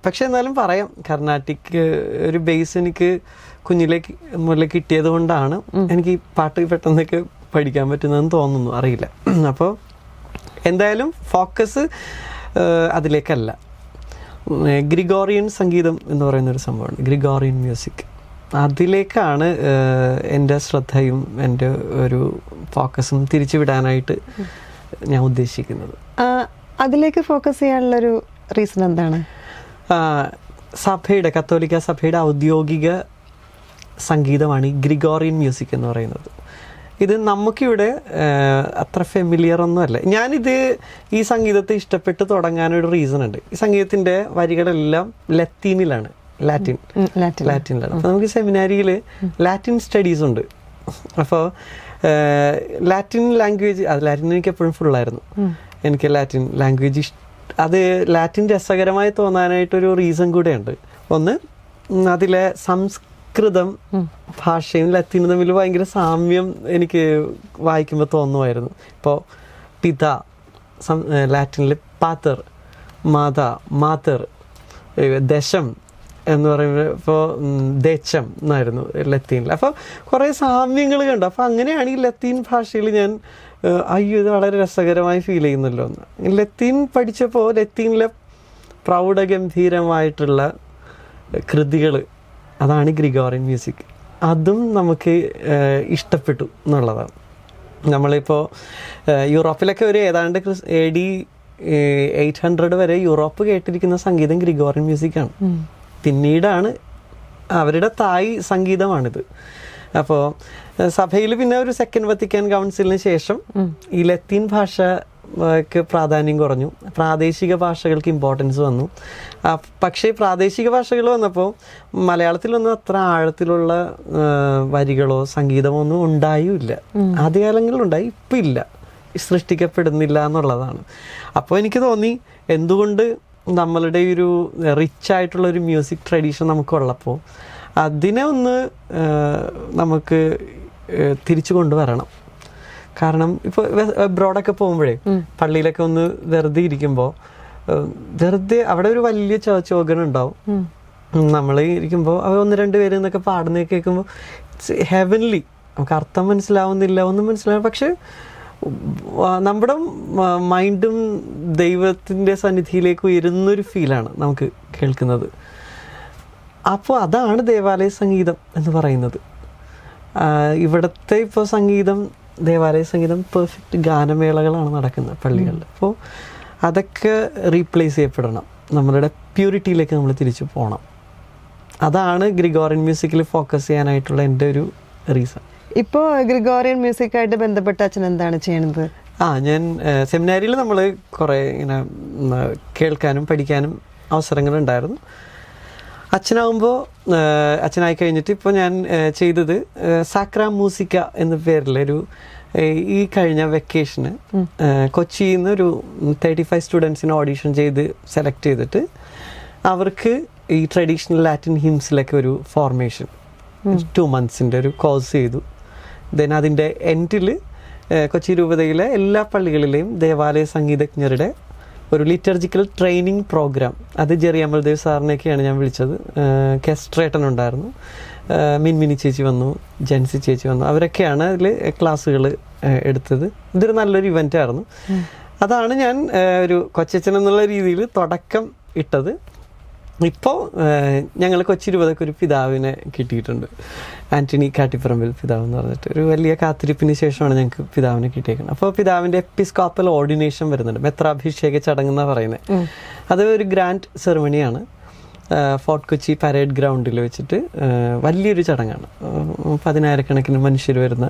പക്ഷെ എന്നാലും പറയാം, കർണാട്ടിക് ഒരു ബേസ് എനിക്ക് മുതലേ കിട്ടിയത് കൊണ്ടാണ് എനിക്ക് ഈ പാട്ട് പെട്ടെന്നൊക്കെ പഠിക്കാൻ പറ്റുന്നതെന്ന് തോന്നുന്നു, അറിയില്ല. അപ്പോൾ എന്തായാലും ഫോക്കസ് അതിലേക്കല്ല. ഗ്രിഗോറിയൻ സംഗീതം എന്ന് പറയുന്നൊരു സംഭവമാണ്, ഗ്രിഗോറിയൻ മ്യൂസിക്. അതിലേക്കാണ് എൻ്റെ ശ്രദ്ധയും എൻ്റെ ഒരു ഫോക്കസും തിരിച്ചുവിടാനായിട്ട് ഞാൻ ഉദ്ദേശിക്കുന്നത്. അതിലേക്ക് ഫോക്കസ് ചെയ്യാനുള്ളൊരു റീസൺ എന്താണ്? കത്തോലിക്ക സഭയുടെ ഔദ്യോഗിക സംഗീതമാണ് ഈ ഗ്രിഗോറിയൻ മ്യൂസിക് എന്ന് പറയുന്നത്. ഇത് നമുക്കിവിടെ അത്ര ഫെമിലിയർ ഒന്നുമല്ല. ഈ സംഗീതത്തെ ഇഷ്ടപ്പെട്ട് തുടങ്ങാനൊരു റീസൺ ഉണ്ട്. ഈ സംഗീതത്തിൻ്റെ വരികളെല്ലാം ലാറ്റിനിലാണ്. അപ്പോൾ നമുക്ക് സെമിനാരിയിൽ ലാറ്റിൻ സ്റ്റഡീസ് ഉണ്ട്. അപ്പോൾ ലാറ്റിൻ ലാംഗ്വേജ്, ലാറ്റിൻ എനിക്ക് എപ്പോഴും ഫുള്ളായിരുന്നു. എനിക്ക് ലാറ്റിൻ ലാംഗ്വേജ് അത് ലാറ്റിൻ രസകരമായി തോന്നാനായിട്ടൊരു റീസൺ കൂടെയുണ്ട്. ഒന്ന്, അതിലെ സംസ്കൃതം ഭാഷയും ലത്തീനും തമ്മിൽ ഭയങ്കര സാമ്യം എനിക്ക് വായിക്കുമ്പോൾ തോന്നുമായിരുന്നു. ഇപ്പോൾ പിത ലാറ്റിനിൽ പാത്തർ, മാതർ, ദശം എന്ന് പറയുമ്പോൾ ഇപ്പോൾ ദേശം എന്നായിരുന്നു ലത്തീനിൽ. അപ്പോൾ കുറേ സാമ്യങ്ങൾ കണ്ടു. അപ്പോൾ അങ്ങനെയാണ് ഈ ലത്തീൻ ഭാഷയിൽ ഞാൻ ഇത് വളരെ രസകരമായി ഫീൽ ചെയ്യുന്നല്ലോ എന്ന്. ലത്തീൻ പഠിച്ചപ്പോൾ ലത്തീനിലെ പ്രൗഢഗംഭീരമായിട്ടുള്ള കൃതികൾ, അതാണ് ഗ്രിഗോറിയൻ മ്യൂസിക്. അതും നമുക്ക് ഇഷ്ടപ്പെട്ടു എന്നുള്ളതാണ്. നമ്മളിപ്പോൾ യൂറോപ്പിലൊക്കെ ഒരു ഏതാണ്ട് AD 800 വരെ യൂറോപ്പ് കേട്ടിരിക്കുന്ന സംഗീതം ഗ്രിഗോറിയൻ മ്യൂസിക്കാണ്. പിന്നീടാണ് അവരുടെ തായ് സംഗീതമാണിത്. അപ്പോൾ സഭയിൽ പിന്നെ ഒരു സെക്കൻഡ് വത്തിക്കാൻ കൗൺസിലിന് ശേഷം ഈ ലത്തീൻ ഭാഷയ്ക്ക് പ്രാധാന്യം കുറഞ്ഞു, പ്രാദേശിക ഭാഷകൾക്ക് ഇമ്പോർട്ടൻസ് വന്നു. പക്ഷേ പ്രാദേശിക ഭാഷകൾ വന്നപ്പോൾ മലയാളത്തിലൊന്നും അത്ര ആഴത്തിലുള്ള വരികളോ സംഗീതമോ ഒന്നും ഉണ്ടായില്ല. ആദ്യകാലങ്ങളിലുണ്ടായി, ഇപ്പം ഇല്ല, സൃഷ്ടിക്കപ്പെടുന്നില്ല എന്നുള്ളതാണ്. അപ്പോൾ എനിക്ക് തോന്നി, എന്തുകൊണ്ട് നമ്മളുടെ ഒരു റിച്ച് ആയിട്ടുള്ളൊരു മ്യൂസിക് ട്രഡീഷൻ നമുക്കുള്ളപ്പോൾ അതിനെ ഒന്ന് നമുക്ക് തിരിച്ചു കൊണ്ടുവരണം. കാരണം ഇപ്പോൾ അബ്രോഡൊക്കെ പോകുമ്പോഴേ പള്ളിയിലൊക്കെ ഒന്ന് വെറുതെ ഇരിക്കുമ്പോൾ അവിടെ ഒരു വലിയ ചോഗൻ ഉണ്ടാവും. നമ്മൾ ഇരിക്കുമ്പോൾ അവർ 1-2 പേര് എന്നൊക്കെ പാടുന്നതൊക്കെ കേൾക്കുമ്പോൾ ഹെവൻലി, നമുക്ക് അർത്ഥം മനസ്സിലാവുന്നില്ല, ഒന്നും മനസ്സിലാവും. പക്ഷെ നമ്മുടെ മൈൻഡും ദൈവത്തിൻ്റെ സന്നിധിയിലേക്ക് ഉയരുന്നൊരു ഫീലാണ് നമുക്ക് കേൾക്കുന്നത്. അപ്പോൾ അതാണ് ദേവാലയ സംഗീതം എന്ന് പറയുന്നത്. ഇവിടുത്തെ ഇപ്പോൾ ദേവാലയ സംഗീതം പെർഫെക്റ്റ് ഗാനമേളകളാണ് നടക്കുന്നത് പള്ളികളിൽ. അപ്പോൾ അതൊക്കെ റീപ്ലേസ് ചെയ്യപ്പെടണം, നമ്മളുടെ പ്യൂരിറ്റിയിലേക്ക് നമ്മൾ തിരിച്ചു പോകണം. അതാണ് ഗ്രിഗോറിയൻ മ്യൂസിക്കിൽ ഫോക്കസ് ചെയ്യാനായിട്ടുള്ള എൻ്റെ ഒരു റീസൺ. ഇപ്പോൾ ഗ്രിഗോറിയൻ മ്യൂസിക്കായിട്ട് ബന്ധപ്പെട്ട അച്ഛൻ എന്താണ് ചെയ്യുന്നത്? ഞാൻ സെമിനാരിയിൽ നമ്മൾ കുറേ ഇങ്ങനെ കേൾക്കാനും പഠിക്കാനും അവസരങ്ങളുണ്ടായിരുന്നു. അച്ഛനായി കഴിഞ്ഞിട്ട് ഇപ്പോൾ ഞാൻ ചെയ്തത് സാക്ര മ്യൂസിക്ക എന്ന പേരിലൊരു ഈ കഴിഞ്ഞ വെക്കേഷന് കൊച്ചിയിൽ നിന്ന് ഒരു 35 സ്റ്റുഡൻസിന് ഓഡീഷൻ ചെയ്ത് സെലക്ട് ചെയ്തിട്ട് അവർക്ക് ഈ ട്രഡീഷണൽ ലാറ്റിൻ ഹിംസിലൊക്കെ ഒരു ഫോർമേഷൻ 2 months ഒരു കോഴ്സ് ചെയ്തു. ദെൻ അതിൻ്റെ എൻഡിൽ കൊച്ചി രൂപതയിലെ എല്ലാ പള്ളികളിലെയും ദേവാലയ സംഗീതജ്ഞരുടെ ഒരു ലിറ്റർജിക്കൽ ട്രെയിനിങ് പ്രോഗ്രാം, അത് ജെറി അമൽദേവ് സാറിനെയൊക്കെയാണ് ഞാൻ വിളിച്ചത്. കെസ്ട്രേട്ടൻ ഉണ്ടായിരുന്നു, മിൻമിനി ചേച്ചി വന്നു, ജെൻസി ചേച്ചി വന്നു, അവരൊക്കെയാണ് അതിൽ ക്ലാസ്സുകൾ എടുത്തത്. ഇതൊരു നല്ലൊരു ഇവൻ്റ് ആയിരുന്നു. അതാണ് ഞാൻ ഒരു കൊച്ചച്ഛൻ എന്നുള്ള രീതിയിൽ തുടക്കം ഇട്ടത്. ഇപ്പോൾ ഞങ്ങൾ കൊച്ചി രൂപതയ്ക്ക് ഒരു പിതാവിനെ കിട്ടിയിട്ടുണ്ട്, ആൻ്റണി കാട്ടിപ്പറമ്പിൽ പിതാവ് എന്ന് പറഞ്ഞിട്ട്. ഒരു വലിയ കാത്തിരിപ്പിന് ശേഷമാണ് ഞങ്ങൾക്ക് പിതാവിനെ കിട്ടിയേക്കുന്നത്. അപ്പോൾ പിതാവിൻ്റെ എപ്പിസ്കോപ്പൽ ഓർഡിനേഷൻ വരുന്നുണ്ട്, മെത്രാഭിഷേക ചടങ്ങെന്നാണ് പറയുന്നത്. അത് ഒരു ഗ്രാൻഡ് സെറിമണിയാണ്, ഫോർട്ട് കൊച്ചി പരേഡ് ഗ്രൗണ്ടിൽ വെച്ചിട്ട് വലിയൊരു ചടങ്ങാണ്. 10,000-കണക്കിന് മനുഷ്യർ വരുന്ന,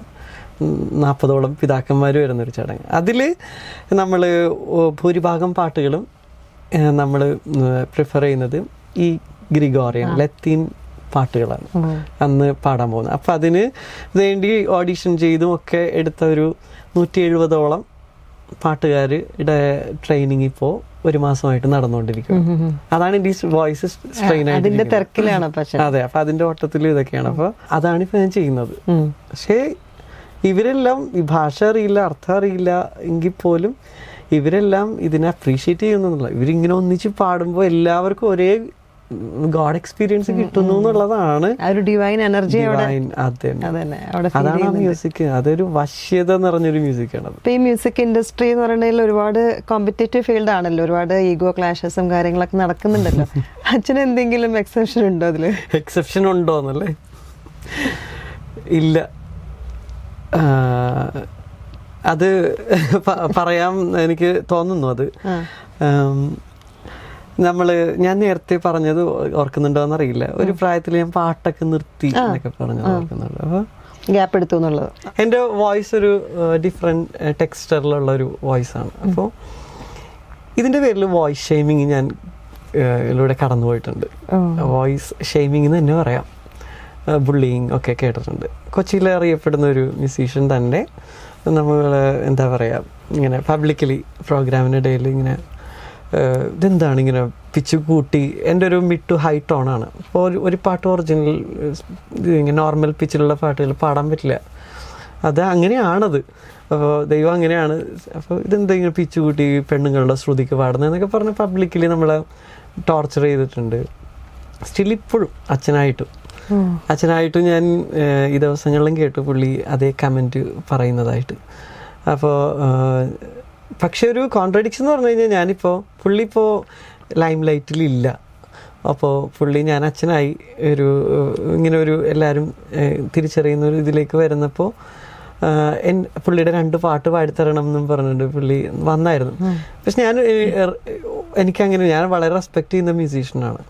40ഓളം പിതാക്കന്മാർ വരുന്നൊരു ചടങ്ങ്. അതിൽ നമ്മൾ ഭൂരിഭാഗം പാട്ടുകളും നമ്മൾ പ്രിഫർ ചെയ്യുന്നത് ഈ ഗ്രിഗോറിയൻ ലത്തീൻ പാട്ടുകളാണ് അന്ന് പാടാൻ പോകുന്നത്. അപ്പം അതിന് വേണ്ടി ഓഡിഷൻ ചെയ്തും ഒക്കെ എടുത്ത ഒരു 170ഓളം പാട്ടുകാരുടെ ട്രെയിനിങ് ഇപ്പോൾ 1 മാസമായിട്ട് നടന്നുകൊണ്ടിരിക്കും. അതാണ് എൻ്റെ വോയിസ് സ്ട്രെയിൻ അതിന്റെ തിരക്കിലാണ്. പക്ഷെ അതെ, അപ്പൊ അതിന്റെ ഓട്ടത്തിൽ ഇതൊക്കെയാണ്. അപ്പൊ അതാണ് ഇപ്പൊ ഞാൻ ചെയ്യുന്നത്. പക്ഷേ ഇവരെല്ലാം ഈ ഭാഷ അറിയില്ല, അർത്ഥം അറിയില്ല എങ്കിൽ പോലും ഇവരെല്ലാം ഇതിനെ അപ്രീഷിയേറ്റ് ചെയ്യുന്നുള്ള, ഇവരിങ്ങനെ ഒന്നിച്ച് പാടുമ്പോൾ എല്ലാവർക്കും ഒരേ ഗോഡ് എക്സ്പീരിയൻസ് കിട്ടുന്നു എന്നുള്ളതാണ് ഡിവൈൻ എനർജി. അതാണ് ആ മ്യൂസിക്. അതൊരു വശ്യത നിറഞ്ഞൊരു മ്യൂസിക്കാണ്. ഇപ്പൊ ഈ മ്യൂസിക് ഇൻഡസ്ട്രി എന്ന് പറയുന്നതിൽ ഒരുപാട് കോമ്പറ്റേറ്റീവ് ഫീൽഡ് ആണല്ലോ, ഒരുപാട് ഈഗോ ക്ലാഷസും കാര്യങ്ങളൊക്കെ നടക്കുന്നുണ്ടല്ലോ. അച്ഛന് എന്തെങ്കിലും എക്സെപ്ഷൻ ഉണ്ടോ അതില്? എക്സെപ്ഷൻ ഉണ്ടോന്നല്ലേ? ഇല്ല. അത് പറയാൻ എനിക്ക് തോന്നുന്നു. അത് ഞാൻ നേരത്തെ പറഞ്ഞത് ഓർക്കുന്നുണ്ടോ എന്നറിയില്ല. ഒരു പ്രായത്തിൽ ഞാൻ പാട്ടൊക്കെ നിർത്തി എന്നൊക്കെ പറഞ്ഞത് ഓർക്കുന്നുണ്ട്. അപ്പോൾ ഗ്യാപ്പ് എടുത്തു എന്നുള്ളത്. എൻ്റെ വോയിസ് ഒരു ഡിഫറെൻറ്റ് ടെക്സ്ചറിലുള്ള ഒരു വോയിസാണ്. അപ്പോൾ ഇതിൻ്റെ പേരിൽ വോയിസ് ഷെയ്മിങ് ഞാൻ ഇതിലൂടെ കടന്നു പോയിട്ടുണ്ട്. വോയിസ് ഷെയ്മിങ് എന്ന് തന്നെ പറയാം. ബുള്ളിങ് ഒക്കെ കേട്ടിട്ടുണ്ട്. കൊച്ചിയിൽ അറിയപ്പെടുന്ന ഒരു മ്യൂസീഷ്യൻ തന്നെ നമ്മൾ എന്താ പറയുക, ഇങ്ങനെ പബ്ലിക്കലി പ്രോഗ്രാമിനിടയിൽ ഇങ്ങനെ ഇതെന്താണ് ഇങ്ങനെ പിച്ച് കൂട്ടി, എൻ്റെ ഒരു മിഡ് ടു ഹൈ ടോണാണ്. അപ്പോൾ ഒരു പാട്ട് ഒറിജിനൽ ഇങ്ങനെ നോർമൽ പിച്ചിലുള്ള പാട്ടുകൾ പാടാൻ പറ്റില്ല. അത് അങ്ങനെയാണത്. അപ്പോൾ ദൈവം അങ്ങനെയാണ്. അപ്പോൾ ഇതെന്താ ഇങ്ങനെ പിച്ച് കൂട്ടി പെണ്ണുങ്ങളുടെ ശ്രുതിക്ക് പാടുന്നതെന്നൊക്കെ പറഞ്ഞ് പബ്ലിക്കലി നമ്മളെ ടോർച്ചർ ചെയ്തിട്ടുണ്ട്. സ്റ്റിൽ ഇപ്പോഴും അച്ഛനായിട്ടും ഞാൻ ഈ ദിവസങ്ങളിലും കേട്ടു പുള്ളി അതേ കമൻറ്റ് പറയുന്നതായിട്ട്. അപ്പോൾ പക്ഷെ ഒരു കോൺട്രഡിക്ഷൻ എന്ന് പറഞ്ഞു കഴിഞ്ഞാൽ ഞാനിപ്പോൾ പുള്ളി ഇപ്പോൾ ലൈം ലൈറ്റിലില്ല. അപ്പോൾ ഞാൻ അച്ഛനായി ഇങ്ങനെ ഒരു എല്ലാവരും തിരിച്ചറിയുന്ന ഒരു ഇതിലേക്ക് വരുന്നപ്പോൾ പുള്ളിയുടെ 2 പാട്ട് പാടിത്തരണം എന്നും പറഞ്ഞിട്ട് പുള്ളി വന്നായിരുന്നു. പക്ഷെ എനിക്കങ്ങനെ ഞാൻ വളരെ റെസ്പെക്റ്റ് ചെയ്യുന്ന മ്യൂസീഷ്യനാണ്.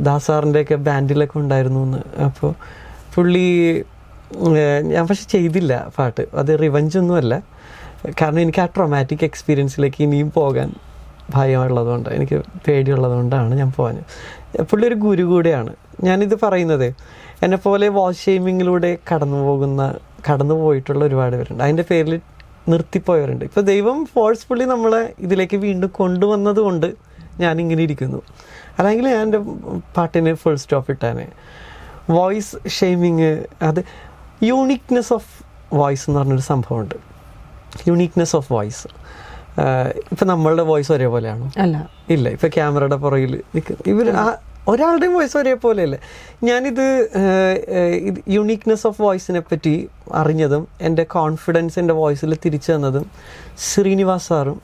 ദാസാറിൻ്റെയൊക്കെ ബാൻഡിലൊക്കെ ഉണ്ടായിരുന്നു എന്ന്. അപ്പോൾ ഞാൻ പക്ഷെ ചെയ്തില്ല പാട്ട്. അത് റിവഞ്ചൊന്നുമല്ല, കാരണം എനിക്ക് ആ ട്രോമാറ്റിക് എക്സ്പീരിയൻസിലേക്ക് ഇനിയും പോകാൻ ഭയമുള്ളതുകൊണ്ട്, എനിക്ക് പേടിയുള്ളതുകൊണ്ടാണ് ഞാൻ പോകാൻ. പുള്ളി ഒരു ഗുരു കൂടെയാണ്. ഞാനിത് പറയുന്നത് എന്നെപ്പോലെ വാച്ച് ഷെയ്മിങ്ങിലൂടെ കടന്നു പോയിട്ടുള്ള ഒരുപാട് പേരുണ്ട്. അതിൻ്റെ പേരിൽ നിർത്തിപ്പോയവരുണ്ട്. ഇപ്പോൾ ദൈവം ഫോഴ്സ്ഫുള്ളി നമ്മളെ ഇതിലേക്ക് വീണ്ടും കൊണ്ടുവന്നത് കൊണ്ട് ഞാനിങ്ങനെ ഇരിക്കുന്നു. അല്ലെങ്കിൽ ഞാൻ എൻ്റെ പാട്ടിന് ഫുൾ സ്റ്റോപ്പ് ഇട്ടാനെ. വോയിസ് ഷെയ്മിങ്, അത് യൂണിക്നെസ് ഓഫ് വോയിസ് എന്ന് പറഞ്ഞൊരു സംഭവമുണ്ട്. Uniqueness of voice. ഇപ്പം നമ്മളുടെ വോയിസ് ഒരേപോലെയാണോ? ഇല്ല. ഇപ്പം ക്യാമറയുടെ പുറകിൽ ഒരാളുടെയും വോയിസ് ഒരേപോലെയല്ലേ. ഞാനിത് യൂണിക്നെസ് ഓഫ് വോയിസിനെ പറ്റി അറിഞ്ഞതും എൻ്റെ കോൺഫിഡൻസ് എൻ്റെ വോയിസിൽ തിരിച്ചു തന്നതും ശ്രീനിവാസ് സാറും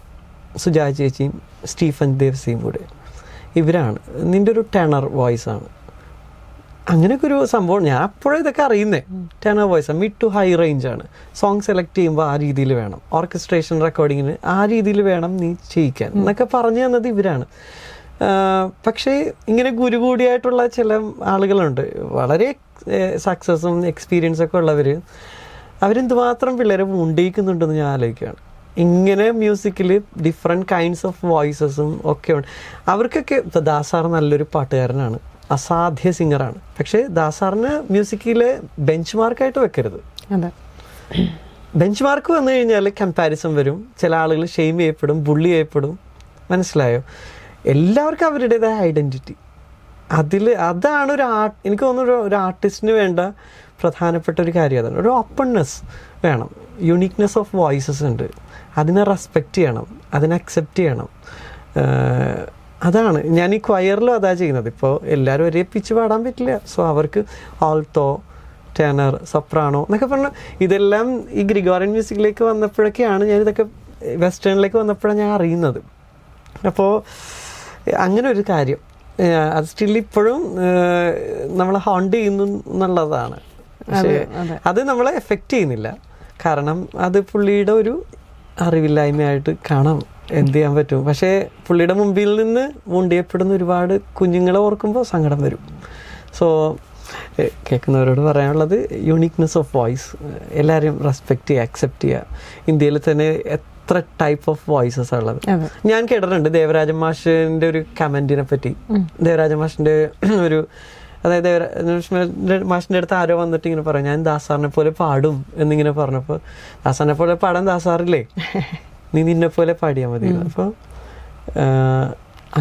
സുജാ ചേച്ചിയും സ്റ്റീഫൻ ദേവ്സിയും കൂടെ. ഇവരാണ് നിൻ്റെ ഒരു ടെനർ വോയിസാണ്, അങ്ങനെയൊക്കെ ഒരു സംഭവം. ഞാൻ അപ്പോഴും ഇതൊക്കെ അറിയുന്നേ. Tenor voice mid to high റേഞ്ചാണ്. സോങ് സെലക്ട് ചെയ്യുമ്പോൾ ആ രീതിയിൽ വേണം, ഓർക്കസ്ട്രേഷൻ റെക്കോർഡിങ്ങിന് ആ രീതിയിൽ വേണം നീ ചെയ്യിക്കാൻ എന്നൊക്കെ പറഞ്ഞു തന്നത് ഇവരാണ്. പക്ഷേ ഇങ്ങനെ ഗുരുകൂടിയായിട്ടുള്ള ചില ആളുകളുണ്ട്, വളരെ സക്സസ്സും എക്സ്പീരിയൻസൊക്കെ ഉള്ളവർ. അവരെന്തുമാത്രം പിള്ളേരെ മുണ്ടിയിക്കുന്നുണ്ടെന്ന് ഞാൻ ആലോചിക്കുകയാണ്. ഇങ്ങനെ മ്യൂസിക്കിൽ ഡിഫറെൻറ്റ് കൈൻഡ്സ് ഓഫ് വോയിസസും ഒക്കെ ഉണ്ട്. അവർക്കൊക്കെ ഇപ്പോൾ ദാസാർ നല്ലൊരു പാട്ടുകാരനാണ്, അസാധ്യ സിംഗറാണ്. പക്ഷേ ദാസാറിന് മ്യൂസിക്കിലെ ബെഞ്ച് മാർക്കായിട്ട് വെക്കരുത്. ബെഞ്ച് മാർക്ക് വന്നു കഴിഞ്ഞാൽ കമ്പാരിസൺ വരും, ചില ആളുകൾ ഷെയിം ചെയ്യപ്പെടും, ബുള്ളി ചെയ്യപ്പെടും. മനസ്സിലായോ? എല്ലാവർക്കും അവരുടേതായ ഐഡൻറ്റിറ്റി. അതാണ് എനിക്ക് തോന്നുന്നു ഒരു ആർട്ടിസ്റ്റിന് വേണ്ട പ്രധാനപ്പെട്ട ഒരു കാര്യം. അതാണ് ഒരു ഓപ്പൺനെസ് വേണം. യുണീക്നെസ് ഓഫ് വോയിസസ് ഉണ്ട്, അതിനെ റെസ്പെക്റ്റ് ചെയ്യണം, അതിനെ അക്സെപ്റ്റ് ചെയ്യണം. അതാണ് ഞാൻ ഈ ക്വയറിലും അതാ ചെയ്യുന്നത്. ഇപ്പോൾ എല്ലാവരും ഒരേ പിച്ച് പാടാൻ പറ്റില്ല. സോ അവർക്ക് ആൾട്ടോ, ടെനർ, സൊപ്രാനോ എന്നൊക്കെ പറഞ്ഞാൽ ഇതെല്ലാം ഈ ഗ്രിഗോറിയൻ മ്യൂസിക്കിലേക്ക് വന്നപ്പോഴൊക്കെയാണ് ഞാനിതൊക്കെ വെസ്റ്റേണിലേക്ക് വന്നപ്പോഴാണ് ഞാൻ അറിയുന്നത്. അപ്പോൾ അങ്ങനെ ഒരു കാര്യം അത് സ്റ്റിൽ ഇപ്പോഴും നമ്മളെ ഹോണ്ട് ചെയ്യുന്നു എന്നുള്ളതാണ്. പക്ഷേ അത് നമ്മളെ എഫക്റ്റ് ചെയ്യുന്നില്ല. കാരണം അത് പുള്ളിയുടെ ഒരു അറിവില്ലായ്മയായിട്ട് കാണാം. എന്ത് ചെയ്യാൻ പറ്റും? പക്ഷേ പുള്ളിയുടെ മുമ്പിൽ നിന്ന് മുണ്ടിയപ്പെടുന്ന ഒരുപാട് കുഞ്ഞുങ്ങളെ ഓർക്കുമ്പോൾ സങ്കടം വരും. സോ കേൾക്കുന്നവരോട് പറയാനുള്ളത് യുണീക്നെസ് ഓഫ് വോയിസ് എല്ലാവരും റെസ്പെക്റ്റ് ചെയ്യുക, അക്സെപ്റ്റ് ചെയ്യുക. ഇന്ത്യയിൽ തന്നെ എത്ര ടൈപ്പ് ഓഫ് വോയിസസ് ഉള്ളത്. അതെ. ഞാൻ കേട്ടിട്ടുണ്ട് ദേവരാജൻ മാഷിന്റെ ഒരു കമന്റിനെ പറ്റി. ദേവരാജൻ മാഷിന്റെ ഒരു, അതായത് മാഷിന്റെ അടുത്ത് ആരോ വന്നിട്ട് ഇങ്ങനെ പറയും, ഞാൻ ദാസാറിനെ പോലെ പാടും എന്നിങ്ങനെ പറഞ്ഞപ്പോൾ, ദാസാറിനെ പോലെ പാടാൻ ദാസാറില്ലേ, നീ നിന്നെ പോലെ പാടിയാൽ മതി. അപ്പൊ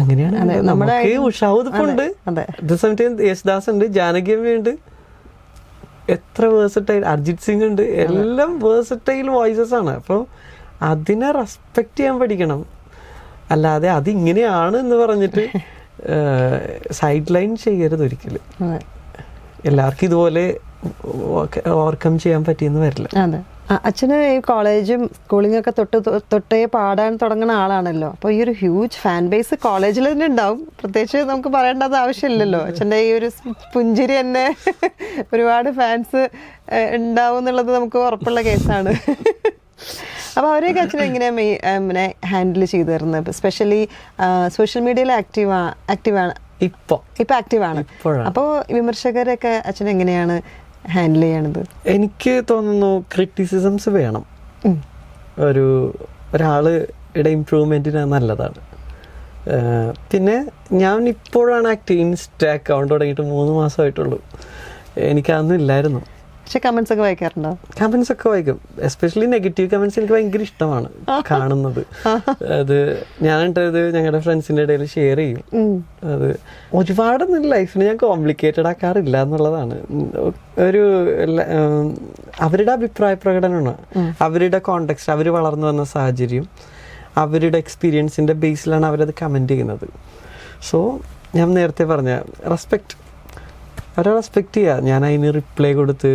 അങ്ങനെയാണ് നമുക്ക് ഉഷാവുണ്ട്. അതേസമയത്ത് യേശുദാസ് ഉണ്ട്, ജാനകിയമ്മയുണ്ട്, എത്ര വേഴ്സറ്റൈൽ, അർജിത് സിംഗ് ഉണ്ട്, എല്ലാം വേഴ്സറ്റൈൽ വോയിസസ് ആണ്. അപ്പോൾ അതിനെ റെസ്പെക്ട് ചെയ്യാൻ പഠിക്കണം. അല്ലാതെ അതിങ്ങനെയാണ് എന്ന് പറഞ്ഞിട്ട് സൈഡ് ലൈൻ ചെയ്യരുത് ഒരിക്കലും. എല്ലാവർക്കും ഇതുപോലെ ഓവർകം ചെയ്യാൻ പറ്റിയെന്ന് വരില്ല. അതെ. അച്ഛന് ഈ കോളേജും സ്കൂളിംഗ് ഒക്കെ തൊട്ടേ പാടാൻ തുടങ്ങുന്ന ആളാണല്ലോ. അപ്പോൾ ഈ ഒരു ഹ്യൂജ് ഫാൻ ബേസ് കോളേജിൽ തന്നെ ഉണ്ടാവും. പ്രത്യേകിച്ച് നമുക്ക് പറയേണ്ടത് ആവശ്യമില്ലല്ലോ. അച്ഛൻ്റെ ഈ ഒരു പുഞ്ചിരി തന്നെ ഒരുപാട് ഫാൻസ് ഉണ്ടാവും എന്നുള്ളത് നമുക്ക് ഉറപ്പുള്ള കേസാണ്. അപ്പോൾ അവരെയൊക്കെ അച്ഛൻ എങ്ങനെയാണ് ഹാൻഡിൽ ചെയ്തു തരുന്നത്? സ്പെഷ്യലി സോഷ്യൽ മീഡിയയിൽ ആക്റ്റീവാണ് ഇപ്പോൾ ആക്റ്റീവാണ്. അപ്പോൾ വിമർശകരൊക്കെ അച്ഛൻ എങ്ങനെയാണ് ഹാൻഡിൽ ചെയ്യണത്? എനിക്ക് തോന്നുന്നു ക്രിറ്റിസിസംസ് വേണം. ഒരാളുടെ ഇംപ്രൂവ്മെൻറ്റിന് നല്ലതാണ്. പിന്നെ ഞാൻ ഇപ്പോഴാണ് ഇൻസ്റ്റ അക്കൗണ്ട് തുടങ്ങിയിട്ട് 3 മാസമായിട്ടുള്ളൂ. എനിക്കതൊന്നും ഇല്ലായിരുന്നു. പക്ഷെ കമന്റ്സ് ഒക്കെ വായിക്കാറുണ്ടോ? കമന്റ്സ് ഒക്കെ വായിക്കും. എസ്പെഷ്യലി നെഗറ്റീവ് കമന്റ്സ് എനിക്ക് ഭയങ്കര ഇഷ്ടമാണ് കാണുന്നത്. അത് ഞാനിട്ടത് ഞങ്ങളുടെ ഫ്രണ്ട്സിന്റെ ഇടയിൽ ഷെയർ ചെയ്യും. അത് ഒരുപാടൊന്നും ലൈഫിന് ഞാൻ കോംപ്ലിക്കേറ്റഡ് ആക്കാറില്ല എന്നുള്ളതാണ്. ഒരു അവരുടെ അഭിപ്രായ പ്രകടനമാണ്, അവരുടെ കോണ്ടെക്സ്റ്റ്, അവർ വളർന്നു വന്ന സാഹചര്യം, അവരുടെ എക്സ്പീരിയൻസിന്റെ ബേസിലാണ് അവരത് കമന്റ് ചെയ്യുന്നത്. സോ ഞാൻ നേരത്തെ പറഞ്ഞ റെസ്പെക്ട്, അവരെ റെസ്പെക്റ്റ് ചെയ്യുക. ഞാൻ അതിന് റിപ്ലൈ കൊടുത്ത്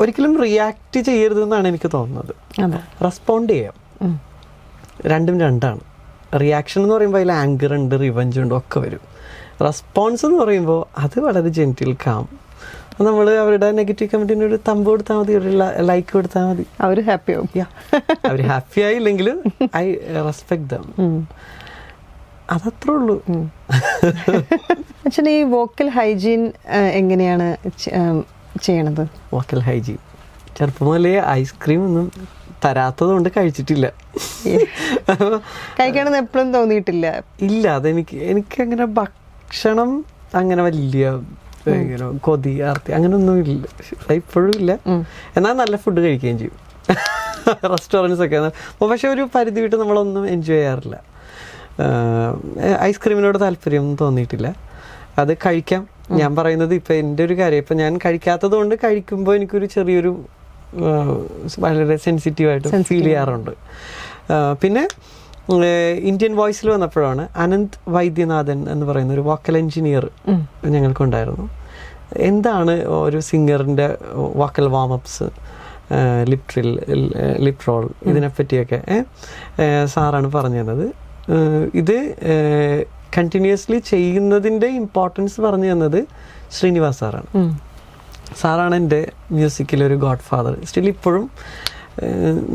ഒരിക്കലും റിയാക്ട് ചെയ്യരുതെന്നാണ് എനിക്ക് തോന്നുന്നത്. റെസ്പോണ്ട് ചെയ്യാം. രണ്ടും രണ്ടാണ്. റിയാക്ഷൻ എന്ന് പറയുമ്പോൾ അതിൽ ആങ്കർ ഉണ്ട്, റിവഞ്ച് ഉണ്ട്, ഒക്കെ വരും. റെസ്പോൺസ് എന്ന് പറയുമ്പോൾ അത് വളരെ ജെന്റിൽ കാം. നമ്മൾ അവരുടെ നെഗറ്റീവ് കമന്റിന് ഒരു തമ്പ് കൊടുത്താൽ മതി, ഒരു ലൈക്ക് കൊടുത്താൽ മതി, അവർ ഹാപ്പി ആവും. അവർ ഹാപ്പി ആയില്ലെങ്കിൽ ഐ റെസ്പെക്ട് ദം. അതത്രേ ഉള്ളൂ. അച്ഛൻ ഈ വോക്കൽ ഹൈജീൻ എങ്ങനെയാണ് ചെയ്യണത്? വോക്കൽ ഹൈജീൻ ചെറുപ്പം മുതലേ ഐസ്ക്രീം ഒന്നും തരാത്തത് കൊണ്ട് കഴിച്ചിട്ടില്ല. കഴിക്കണമെന്ന് എപ്പോഴും തോന്നിയിട്ടില്ല. ഇല്ല, എനിക്കങ്ങനെ ഭക്ഷണം അങ്ങനെ വലിയ കൊതി ആർത്തി അങ്ങനൊന്നും ഇല്ല, ഇപ്പോഴും ഇല്ല. എന്നാൽ നല്ല ഫുഡ് കഴിക്കുകയും ചെയ്യും റെസ്റ്റോറൻറ്റ്സ് ഒക്കെ. പക്ഷെ ഒരു പരിധി വിട്ട് നമ്മളൊന്നും എൻജോയ് ചെയ്യാറില്ല. ഐസ്ക്രീമിനോട് താല്പര്യം തോന്നിയിട്ടില്ല. അത് കഴിക്കാം. ഞാൻ പറയുന്നത് ഇപ്പം എൻ്റെ ഒരു കാര്യം, ഇപ്പം ഞാൻ കഴിക്കാത്തത് കൊണ്ട് കഴിക്കുമ്പോൾ എനിക്കൊരു ചെറിയൊരു വളരെ സെൻസിറ്റീവായിട്ട് ഫീൽ ചെയ്യാറുണ്ട്. പിന്നെ ഇന്ത്യൻ വോയിസിൽ വന്നപ്പോഴാണ് അനന്ത് വൈദ്യനാഥൻ എന്ന് പറയുന്ന ഒരു വോക്കൽ എഞ്ചിനീയർ ഞങ്ങൾക്കുണ്ടായിരുന്നു. എന്താണ് ഒരു സിംഗറിൻ്റെ വോക്കൽ വാമപ്സ്, ലിപ് റോൾ, ഇതിനെപ്പറ്റിയൊക്കെ സാറാണ് പറഞ്ഞു തന്നത്. ഇത് കണ്ടിന്യൂസ്ലി ചെയ്യുന്നതിൻ്റെ ഇമ്പോർട്ടൻസ് പറഞ്ഞു തന്നത് ശ്രീനിവാസ് സാറാണ്. സാറാണ് എൻ്റെ മ്യൂസിക്കിലൊരു ഗോഡ് ഫാദർ. സ്റ്റിൽ ഇപ്പോഴും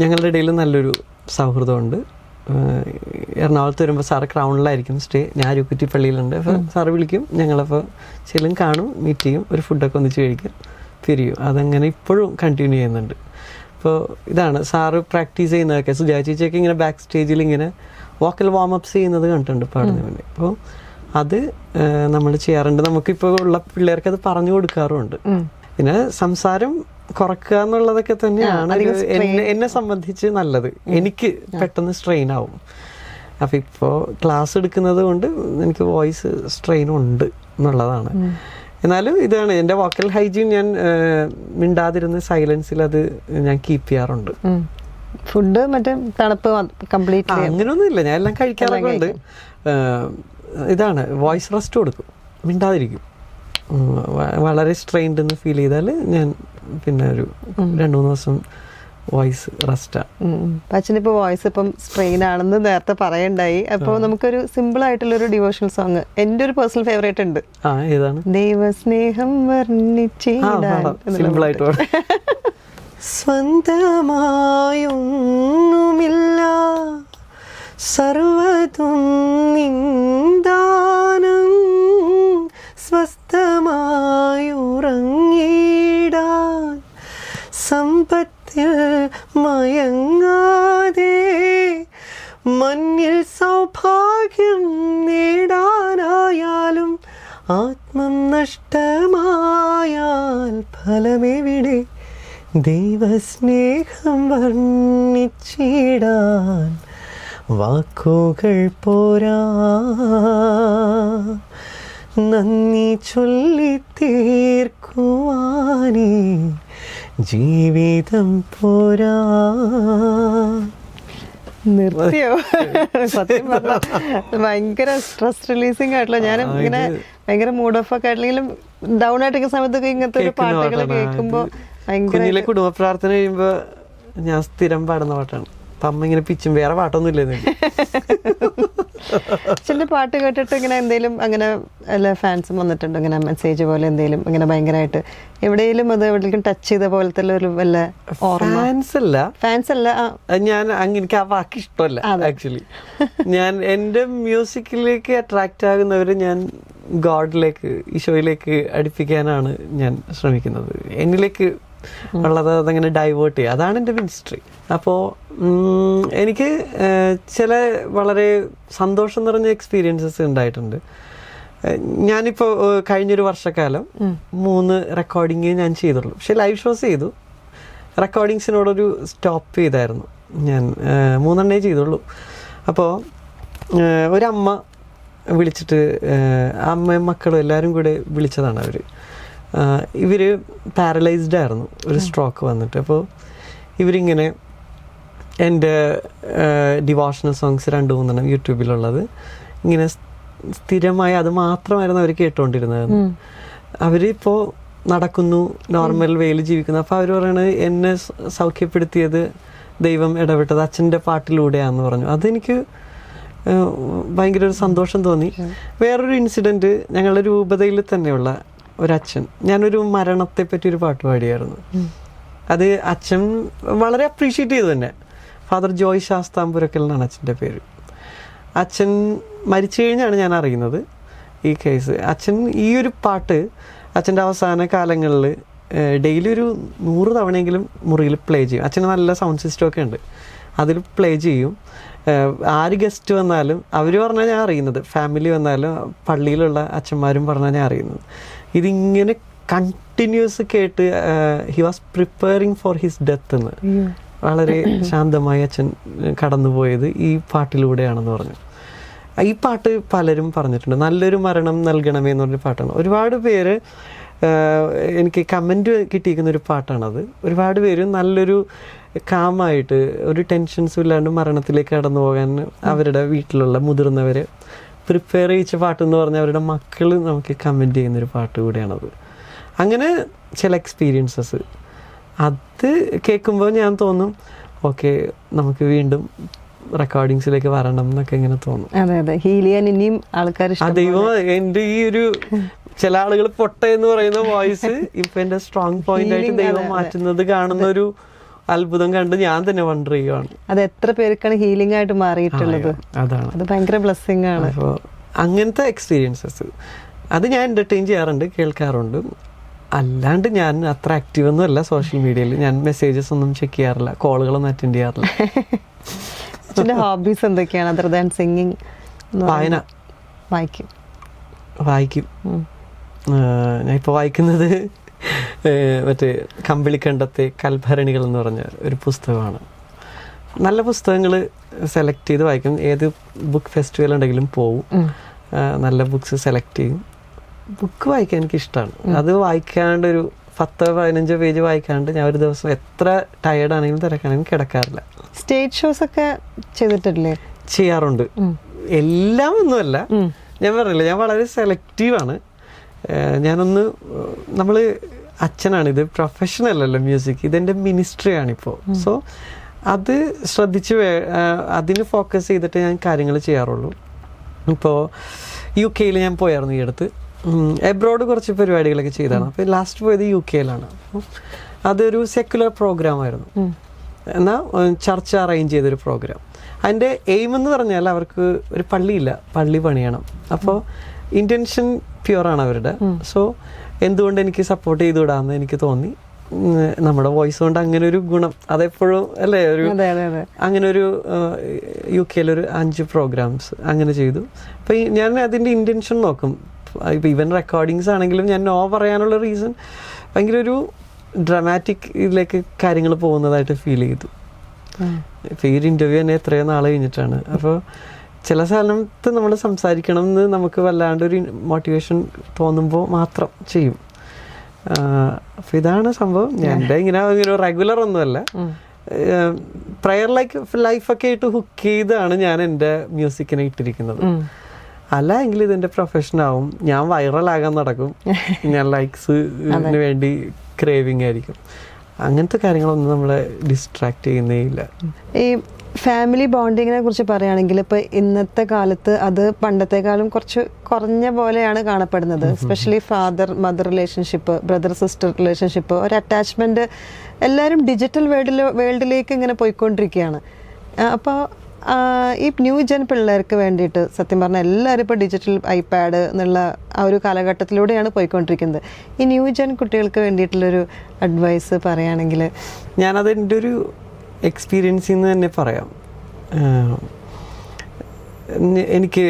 ഞങ്ങളുടെ ഇടയിൽ നല്ലൊരു സൗഹൃദമുണ്ട്. എറണാകുളത്ത് വരുമ്പോൾ സാറ് ക്രൗണിലായിരിക്കും സ്റ്റേ, ഞാൻ അരുക്കുറ്റിപ്പള്ളിയിലുണ്ട്. അപ്പോൾ സാറ് വിളിക്കും, ഞങ്ങളപ്പോൾ ചെല്ലും, കാണും, മീറ്റ് ചെയ്യും, ഒരു ഫുഡൊക്കെ ഒന്നിച്ച് കഴിക്കും, പിരിയും. അതങ്ങനെ ഇപ്പോഴും കണ്ടിന്യൂ ചെയ്യുന്നുണ്ട്. അപ്പോൾ ഇതാണ് സാറ് പ്രാക്ടീസ് ചെയ്യുന്നതൊക്കെ. സുജാ ചേച്ചിയൊക്കെ ഇങ്ങനെ ബാക്ക് സ്റ്റേജിൽ ഇങ്ങനെ വോക്കൽ വാമപ്സ് ചെയ്യുന്നത് കണ്ടിട്ടുണ്ട് പാടുന്നതിന് വേണ്ടി. അപ്പോൾ അത് നമ്മൾ ചെയ്യാറുണ്ട്. നമുക്കിപ്പോൾ ഉള്ള പിള്ളേർക്ക് അത് പറഞ്ഞു കൊടുക്കാറുമുണ്ട്. പിന്നെ സംസാരം കുറക്കുക എന്നുള്ളതൊക്കെ തന്നെയാണ് എന്നെ സംബന്ധിച്ച് നല്ലത്. എനിക്ക് പെട്ടെന്ന് സ്ട്രെയിൻ ആവും. അപ്പം ഇപ്പോൾ ക്ലാസ് എടുക്കുന്നത് കൊണ്ട് എനിക്ക് വോയിസ് സ്ട്രെയിൻ ഉണ്ട് എന്നുള്ളതാണ്. എന്നാലും ഇതാണ് എൻ്റെ വോക്കൽ ഹൈജീൻ. ഞാൻ മിണ്ടാതിരുന്ന് സൈലൻസിൽ അത് ഞാൻ കീപ്പ് ചെയ്യാറുണ്ട്. ഫുഡ് മറ്റേ തണുപ്പ് കംപ്ലീറ്റ് അങ്ങനെയൊന്നും ഇല്ല, ഞാൻ എല്ലാം കഴിക്കാറൊക്കെ ഉണ്ട്. ഇതാണ് വോയിസ് റെസ്റ്റ് കൊടുക്കും, മിണ്ടാതിരിക്കും. വളരെ സ്ട്രെയിൻഡ് എന്ന് ഫീൽ ചെയ്താൽ ഞാൻ പിന്നെ ഒരു 2-3 ദിവസം വോയിസ് റെസ്റ്റാണ്. അച്ഛനിപ്പോൾ വോയിസ് ഇപ്പം സ്ട്രെയിൻ ആണെന്ന് നേരത്തെ പറയണ്ടായി. അപ്പോൾ നമുക്കൊരു സിമ്പിൾ ആയിട്ടുള്ളൊരു ഡിവോഷണൽ സോങ് എൻ്റെ ഒരു പേഴ്സണൽ ഫേവറേറ്റ് ഉണ്ട്. ഏതാണ്? ദൈവസ്നേഹം സിമ്പിൾ ആയിട്ട് സ്വന്തമായൊന്നുമില്ല സർവതും നിന്ദാനം സ്വസ്ഥമായുറങ്ങിടാൻ സമ്പത്തിൽ മയങ്ങാ ആത്മം നഷ്ടമായാൽ ഫലമെവിടെ, ദൈവസ്നേഹം വർണ്ണിച്ചിടാൻ വാക്കുകൾ പോരാ, നന്ദി ചൊല്ലി തീർക്കുവാനേ ജീവിതം പോരാ. നിർത്തിയോ? സത്യം പറഞ്ഞാൽ ഭയങ്കര സ്ട്രെസ് റിലീസിങ് ആയിട്ടുള്ള, ഞാൻ ഇങ്ങനെ ഭയങ്കര മൂഡ് ഓഫ് ഒക്കെ ആയിട്ടില്ലെങ്കിലും ഡൗൺ ആയിട്ടിരിക്കുന്ന സമയത്തൊക്കെ ഇങ്ങനത്തെ ഒരു പാട്ടുകൾ കേൾക്കുമ്പോ ഭയങ്കര. കുഞ്ഞിലെ കുടുംബ പ്രാർത്ഥന കഴിയുമ്പോ ഞാൻ സ്ഥിരം പാടുന്ന പാട്ടാണ്. അപ്പൊ അമ്മ ഇങ്ങനെ പിച്ചും, വേറെ പാട്ടൊന്നും ഇല്ലെന്ന്. അച്ഛൻ്റെ പാട്ട് കേട്ടിട്ട് ഇങ്ങനെ എന്തെങ്കിലും അങ്ങനെ അല്ല ഫാൻസും വന്നിട്ടുണ്ടോ ഇങ്ങനെ മെസ്സേജ് പോലെ എന്തെങ്കിലും ഇങ്ങനെ ഭയങ്കരമായിട്ട് എവിടെയെങ്കിലും അത് എവിടെയെങ്കിലും ടച്ച് ചെയ്ത പോലത്തെ ഒരു വല്ല ഫാൻസ് അല്ല ഞാൻ എനിക്ക് ആ വാക്ക് ഇഷ്ടമല്ല ആക്ച്വലി. ഞാൻ എൻ്റെ മ്യൂസിക്കിലേക്ക് അട്രാക്റ്റ് ആകുന്നവര് ഞാൻ ഗോഡിലേക്ക്, ഈശോയിലേക്ക് അടുപ്പിക്കാനാണ് ഞാൻ ശ്രമിക്കുന്നത്. എന്നിലേക്ക് ഉള്ളത് അതങ്ങനെ ഡൈവേർട്ട് ചെയ്യുക, അതാണ് എൻ്റെ മിനിസ്ട്രി. അപ്പോൾ എനിക്ക് ചില വളരെ സന്തോഷം നിറഞ്ഞ എക്സ്പീരിയൻസസ് ഉണ്ടായിട്ടുണ്ട്. ഞാനിപ്പോൾ കഴിഞ്ഞൊരു വർഷക്കാലം 3 റെക്കോർഡിങ് ഞാൻ ചെയ്തുള്ളൂ. പക്ഷെ ലൈവ് ഷോസ് ചെയ്തു. റെക്കോർഡിങ്സിനോടൊരു സ്റ്റോപ്പ് ചെയ്തായിരുന്നു ഞാൻ. 3 ചെയ്തുള്ളൂ. അപ്പോൾ ഒരമ്മ വിളിച്ചിട്ട്, അമ്മയും മക്കളും എല്ലാവരും കൂടെ വിളിച്ചതാണ് അവർ. ഇവർ പാരലൈസ്ഡ് ആയിരുന്നു, ഒരു സ്ട്രോക്ക് വന്നിട്ട്. അപ്പോൾ ഇവരിങ്ങനെ എൻ്റെ ഡിവോഷണൽ സോങ്സ് 2-3 യൂട്യൂബിലുള്ളത് ഇങ്ങനെ സ്ഥിരമായി അത് മാത്രമായിരുന്നു അവർ കേട്ടുകൊണ്ടിരുന്നത്. അവരിപ്പോൾ നടക്കുന്നു, നോർമൽ വേയിൽ ജീവിക്കുന്നു. അപ്പോൾ അവർ പറയണത് എന്നെ സൗഖ്യപ്പെടുത്തിയത് ദൈവം ഇടപെട്ടത് അച്ഛൻ്റെ പാട്ടിലൂടെയാണെന്ന് പറഞ്ഞു. അതെനിക്ക് ഭയങ്കര ഒരു സന്തോഷം തോന്നി. വേറൊരു ഇൻസിഡൻറ്റ്, ഞങ്ങളുടെ രൂപതയിൽ തന്നെയുള്ള ഒരച്ഛൻ, ഞാനൊരു മരണത്തെപ്പറ്റി ഒരു പാട്ട് പാടിയായിരുന്നു. അത് അച്ഛൻ വളരെ അപ്രീഷിയേറ്റ് ചെയ്തു തന്നെ. ഫാദർ ജോയ് ശാസ്താംപുരക്കൽ എന്നാണ് അച്ഛൻ്റെ പേര്. അച്ഛൻ മരിച്ചു കഴിഞ്ഞാണ് ഞാൻ അറിയുന്നത് ഈ കേസ്. അച്ഛൻ ഈ ഒരു പാട്ട് അച്ഛൻ്റെ അവസാന കാലങ്ങളിൽ ഡെയിലി ഒരു 100 തവണയെങ്കിലും മുറിയിൽ പ്ലേ ചെയ്യും. അച്ഛന് നല്ല സൗണ്ട് സിസ്റ്റം ഒക്കെ ഉണ്ട്, അതിൽ പ്ലേ ചെയ്യും. ആര് ഗസ്റ്റ് വന്നാലും അവർ പറഞ്ഞാൽ ഞാൻ അറിയുന്നത്, ഫാമിലി വന്നാലും പള്ളിയിലുള്ള അച്ഛന്മാരും പറഞ്ഞാൽ ഞാൻ അറിയുന്നത്. ഇതിങ്ങനെ കണ്ടിന്യൂസ് കേട്ട് he was preparing for his death എന്ന് വളരെ ശാന്തമായി അച്ഛൻ കടന്നുപോയത് ഈ പാട്ടിലൂടെയാണെന്ന് പറഞ്ഞു. ഈ പാട്ട് പലരും പറഞ്ഞിട്ടുണ്ട്, നല്ലൊരു മരണം നൽകണമേ എന്ന് പറഞ്ഞൊരു പാട്ടാണ്. ഒരുപാട് പേര് എനിക്ക് കമൻറ്റ് കിട്ടിയിരിക്കുന്ന ഒരു പാട്ടാണത്. ഒരുപാട് പേര് നല്ലൊരു കാമായിട്ട് ഒരു ടെൻഷൻസും ഇല്ലാണ്ട് മരണത്തിലേക്ക് കടന്നു പോകാൻ അവരുടെ വീട്ടിലുള്ള മുതിർന്നവർ പ്രിപ്പയർ ചെയ്യിച്ച പാട്ടെന്ന് പറഞ്ഞാൽ അവരുടെ മക്കൾ നമുക്ക് കമൻറ്റ് ചെയ്യുന്നൊരു പാട്ട് കൂടിയാണത്. അങ്ങനെ ചില എക്സ്പീരിയൻസസ് അത് കേൾക്കുമ്പോൾ ഞാൻ തോന്നും, ഓക്കെ നമുക്ക് വീണ്ടും റെക്കോർഡിങ്സിലേക്ക് വരണം എന്നൊക്കെ ഇങ്ങനെ തോന്നും. അതെ അതെ, ഹീൽ ചെയ്യാൻ ഇനിയും ആൾക്കാർ. ദൈവം എൻ്റെ ഈ ഒരു ചില ആളുകൾ പൊട്ട എന്ന് പറയുന്ന വോയിസ് ഇപ്പൊ എൻ്റെ സ്ട്രോങ് പോയിന്റ് ആയിട്ട് ദൈവം മാറ്റുന്നത് കാണുന്ന ഒരു അത്ഭുതം കണ്ട് ഞാൻ തന്നെ വണ്ടർ ചെയ്യുകയാണ്. അത് എത്ര പേർക്കാണ് ഹീലിംഗ് ആയിട്ട് മാറിയിട്ടുള്ളത്. അതാണ്, അത് ഭയങ്കര ബ്ലെസ്സിങ് ആണ്. അപ്പോൾ അങ്ങനത്തെ എക്സ്പീരിയൻസസ് അത് ഞാൻ എൻ്റർടൈൻ ചെയ്യാറുണ്ട്, കേൾക്കാറുണ്ട്. അല്ലാണ്ട് ഞാൻ അത്ര ആക്റ്റീവ് ഒന്നും അല്ല സോഷ്യൽ മീഡിയയിൽ. ഞാൻ മെസ്സേജസ് ഒന്നും ചെക്ക് ചെയ്യാറില്ല, കോളുകളൊന്നും അറ്റൻഡ് ചെയ്യാറില്ല. അച്ഛൻ്റെ ഹോബീസ് എന്തൊക്കെയാണ് അതർ ദാൻ സിംഗിങ്? വായന. വായിക്കും. ഞാൻ ഇപ്പോൾ വായിക്കുന്നത് മറ്റേ കമ്പിളിക്കണ്ടത്തെ കൽഭരണികൾ എന്ന് പറഞ്ഞ ഒരു പുസ്തകമാണ്. നല്ല പുസ്തകങ്ങൾ സെലക്ട് ചെയ്ത് വായിക്കും. ഏത് ബുക്ക് ഫെസ്റ്റിവൽ ഉണ്ടെങ്കിലും പോവും, നല്ല ബുക്സ് സെലക്ട് ചെയ്യും. ബുക്ക് വായിക്കാൻ എനിക്കിഷ്ടമാണ്. അത് വായിക്കാണ്ട് ഒരു 10-15 പേജ് വായിക്കാണ്ട് ഞാൻ ഒരു ദിവസം എത്ര ടയേർഡാണെങ്കിലും തിരക്കാണെങ്കിലും കിടക്കാറില്ല. സ്റ്റേജ് ഷോസ് ഒക്കെ ചെയ്തിട്ടില്ലേ? ചെയ്യാറുണ്ട്. എല്ലാം ഒന്നുമല്ല, ഞാൻ പറഞ്ഞില്ല, ഞാൻ വളരെ സെലക്റ്റീവാണ്. നമ്മൾ അച്ഛനാണ്, ഇത് പ്രൊഫഷണലല്ല മ്യൂസിക്, ഇതെൻ്റെ മിനിസ്ട്രിയാണിപ്പോൾ. സോ അത് ശ്രദ്ധിച്ച് അതിന് ഫോക്കസ് ചെയ്തിട്ട് ഞാൻ കാര്യങ്ങൾ ചെയ്യാറുള്ളൂ. ഇപ്പോൾ UK ഞാൻ പോയായിരുന്നു ഈ അടുത്ത്. എബ്രോഡ് കുറച്ച് പരിപാടികളൊക്കെ ചെയ്താണ്. അപ്പോൾ ലാസ്റ്റ് പോയത് UK അപ്പോൾ അതൊരു സെക്യുലർ പ്രോഗ്രാം ആയിരുന്നു, എന്നാൽ ചർച്ച് അറേഞ്ച് ചെയ്തൊരു പ്രോഗ്രാം. അതിൻ്റെ എയിം എന്ന് പറഞ്ഞാൽ അവർക്ക് ഒരു പള്ളിയില്ല, പള്ളി പണിയണം. അപ്പോൾ ഇൻറ്റൻഷൻ പ്യുവറാണ് അവരുടെ. സോ എന്തുകൊണ്ട് എനിക്ക് സപ്പോർട്ട് ചെയ്തുവിടാമെന്ന് എനിക്ക് തോന്നി. നമ്മുടെ വോയിസ് കൊണ്ട് അങ്ങനെ ഒരു ഗുണം അതെപ്പോഴും അല്ലേ, ഒരു അങ്ങനെ ഒരു UK 5 പ്രോഗ്രാംസ് അങ്ങനെ ചെയ്തു. അപ്പം ഞാൻ അതിൻ്റെ ഇൻറ്റൻഷൻ നോക്കും. ഇപ്പോൾ ഈവൻ റെക്കോർഡിങ്സ് ആണെങ്കിലും ഞാൻ നോ പറയാനുള്ള റീസൺ ഭയങ്കര ഒരു ഡ്രമാറ്റിക് ഇതിലേക്ക് കാര്യങ്ങൾ പോകുന്നതായിട്ട് ഫീൽ ചെയ്തു. ഇപ്പോൾ ഈ ഒരു ഇൻ്റർവ്യൂ തന്നെ എത്രയോ നാൾ കഴിഞ്ഞിട്ടാണ്. അപ്പോൾ ചില സ്ഥലത്ത് നമ്മൾ സംസാരിക്കണം എന്ന് നമുക്ക് വല്ലാണ്ടൊരു മോട്ടിവേഷൻ തോന്നുമ്പോൾ മാത്രം ചെയ്യും. അപ്പോൾ ഇതാണ് സംഭവം. എൻ്റെ ഇങ്ങനെ ഒരു റെഗുലർ ഒന്നുമല്ല, പ്രയർ ലൈഫൊക്കെ ആയിട്ട് ഹുക്ക് ചെയ്താണ് ഞാൻ എൻ്റെ മ്യൂസിക്കിനെ ഇട്ടിരിക്കുന്നത്. അല്ല എങ്കിൽ ഇതെൻ്റെ പ്രൊഫഷനാവും, ഞാൻ വൈറലാകാൻ നടക്കും, ഞാൻ ലൈക്സിന് വേണ്ടി ക്രേവിങ് ആയിരിക്കും. അങ്ങനത്തെ കാര്യങ്ങളൊന്നും നമ്മളെ ഡിസ്ട്രാക്ട് ചെയ്യുന്നേ ഇല്ല. ഈ ഫാമിലി ബോണ്ടിങ്ങിനെ കുറിച്ച് പറയുകയാണെങ്കിൽ ഇപ്പോൾ ഇന്നത്തെ കാലത്ത് അത് പണ്ടത്തെക്കാളും കുറച്ച് കുറഞ്ഞ പോലെയാണ് കാണപ്പെടുന്നത്. Especially father mother relationship, brother sister relationship, ഒരു അറ്റാച്ച്മെൻറ്റ് എല്ലാവരും ഡിജിറ്റൽ വേൾഡിലേക്ക് ഇങ്ങനെ പോയിക്കൊണ്ടിരിക്കുകയാണ്. അപ്പോൾ ഈ ന്യൂ ജെൻ പിള്ളേർക്ക് വേണ്ടിയിട്ട് സത്യം പറഞ്ഞാൽ എല്ലാവരും ഇപ്പോൾ ഡിജിറ്റൽ ഐപാഡ് എന്നുള്ള ആ ഒരു കാലഘട്ടത്തിലൂടെയാണ് പോയിക്കൊണ്ടിരിക്കുന്നത്. ഈ ന്യൂ ജെൻ കുട്ടികൾക്ക് വേണ്ടിയിട്ടുള്ളൊരു അഡ്വൈസ് പറയുകയാണെങ്കിൽ? ഞാനത് എൻ്റെ ഒരു എക്സ്പീരിയൻസിൽ നിന്ന് തന്നെ പറയാം. എനിക്ക്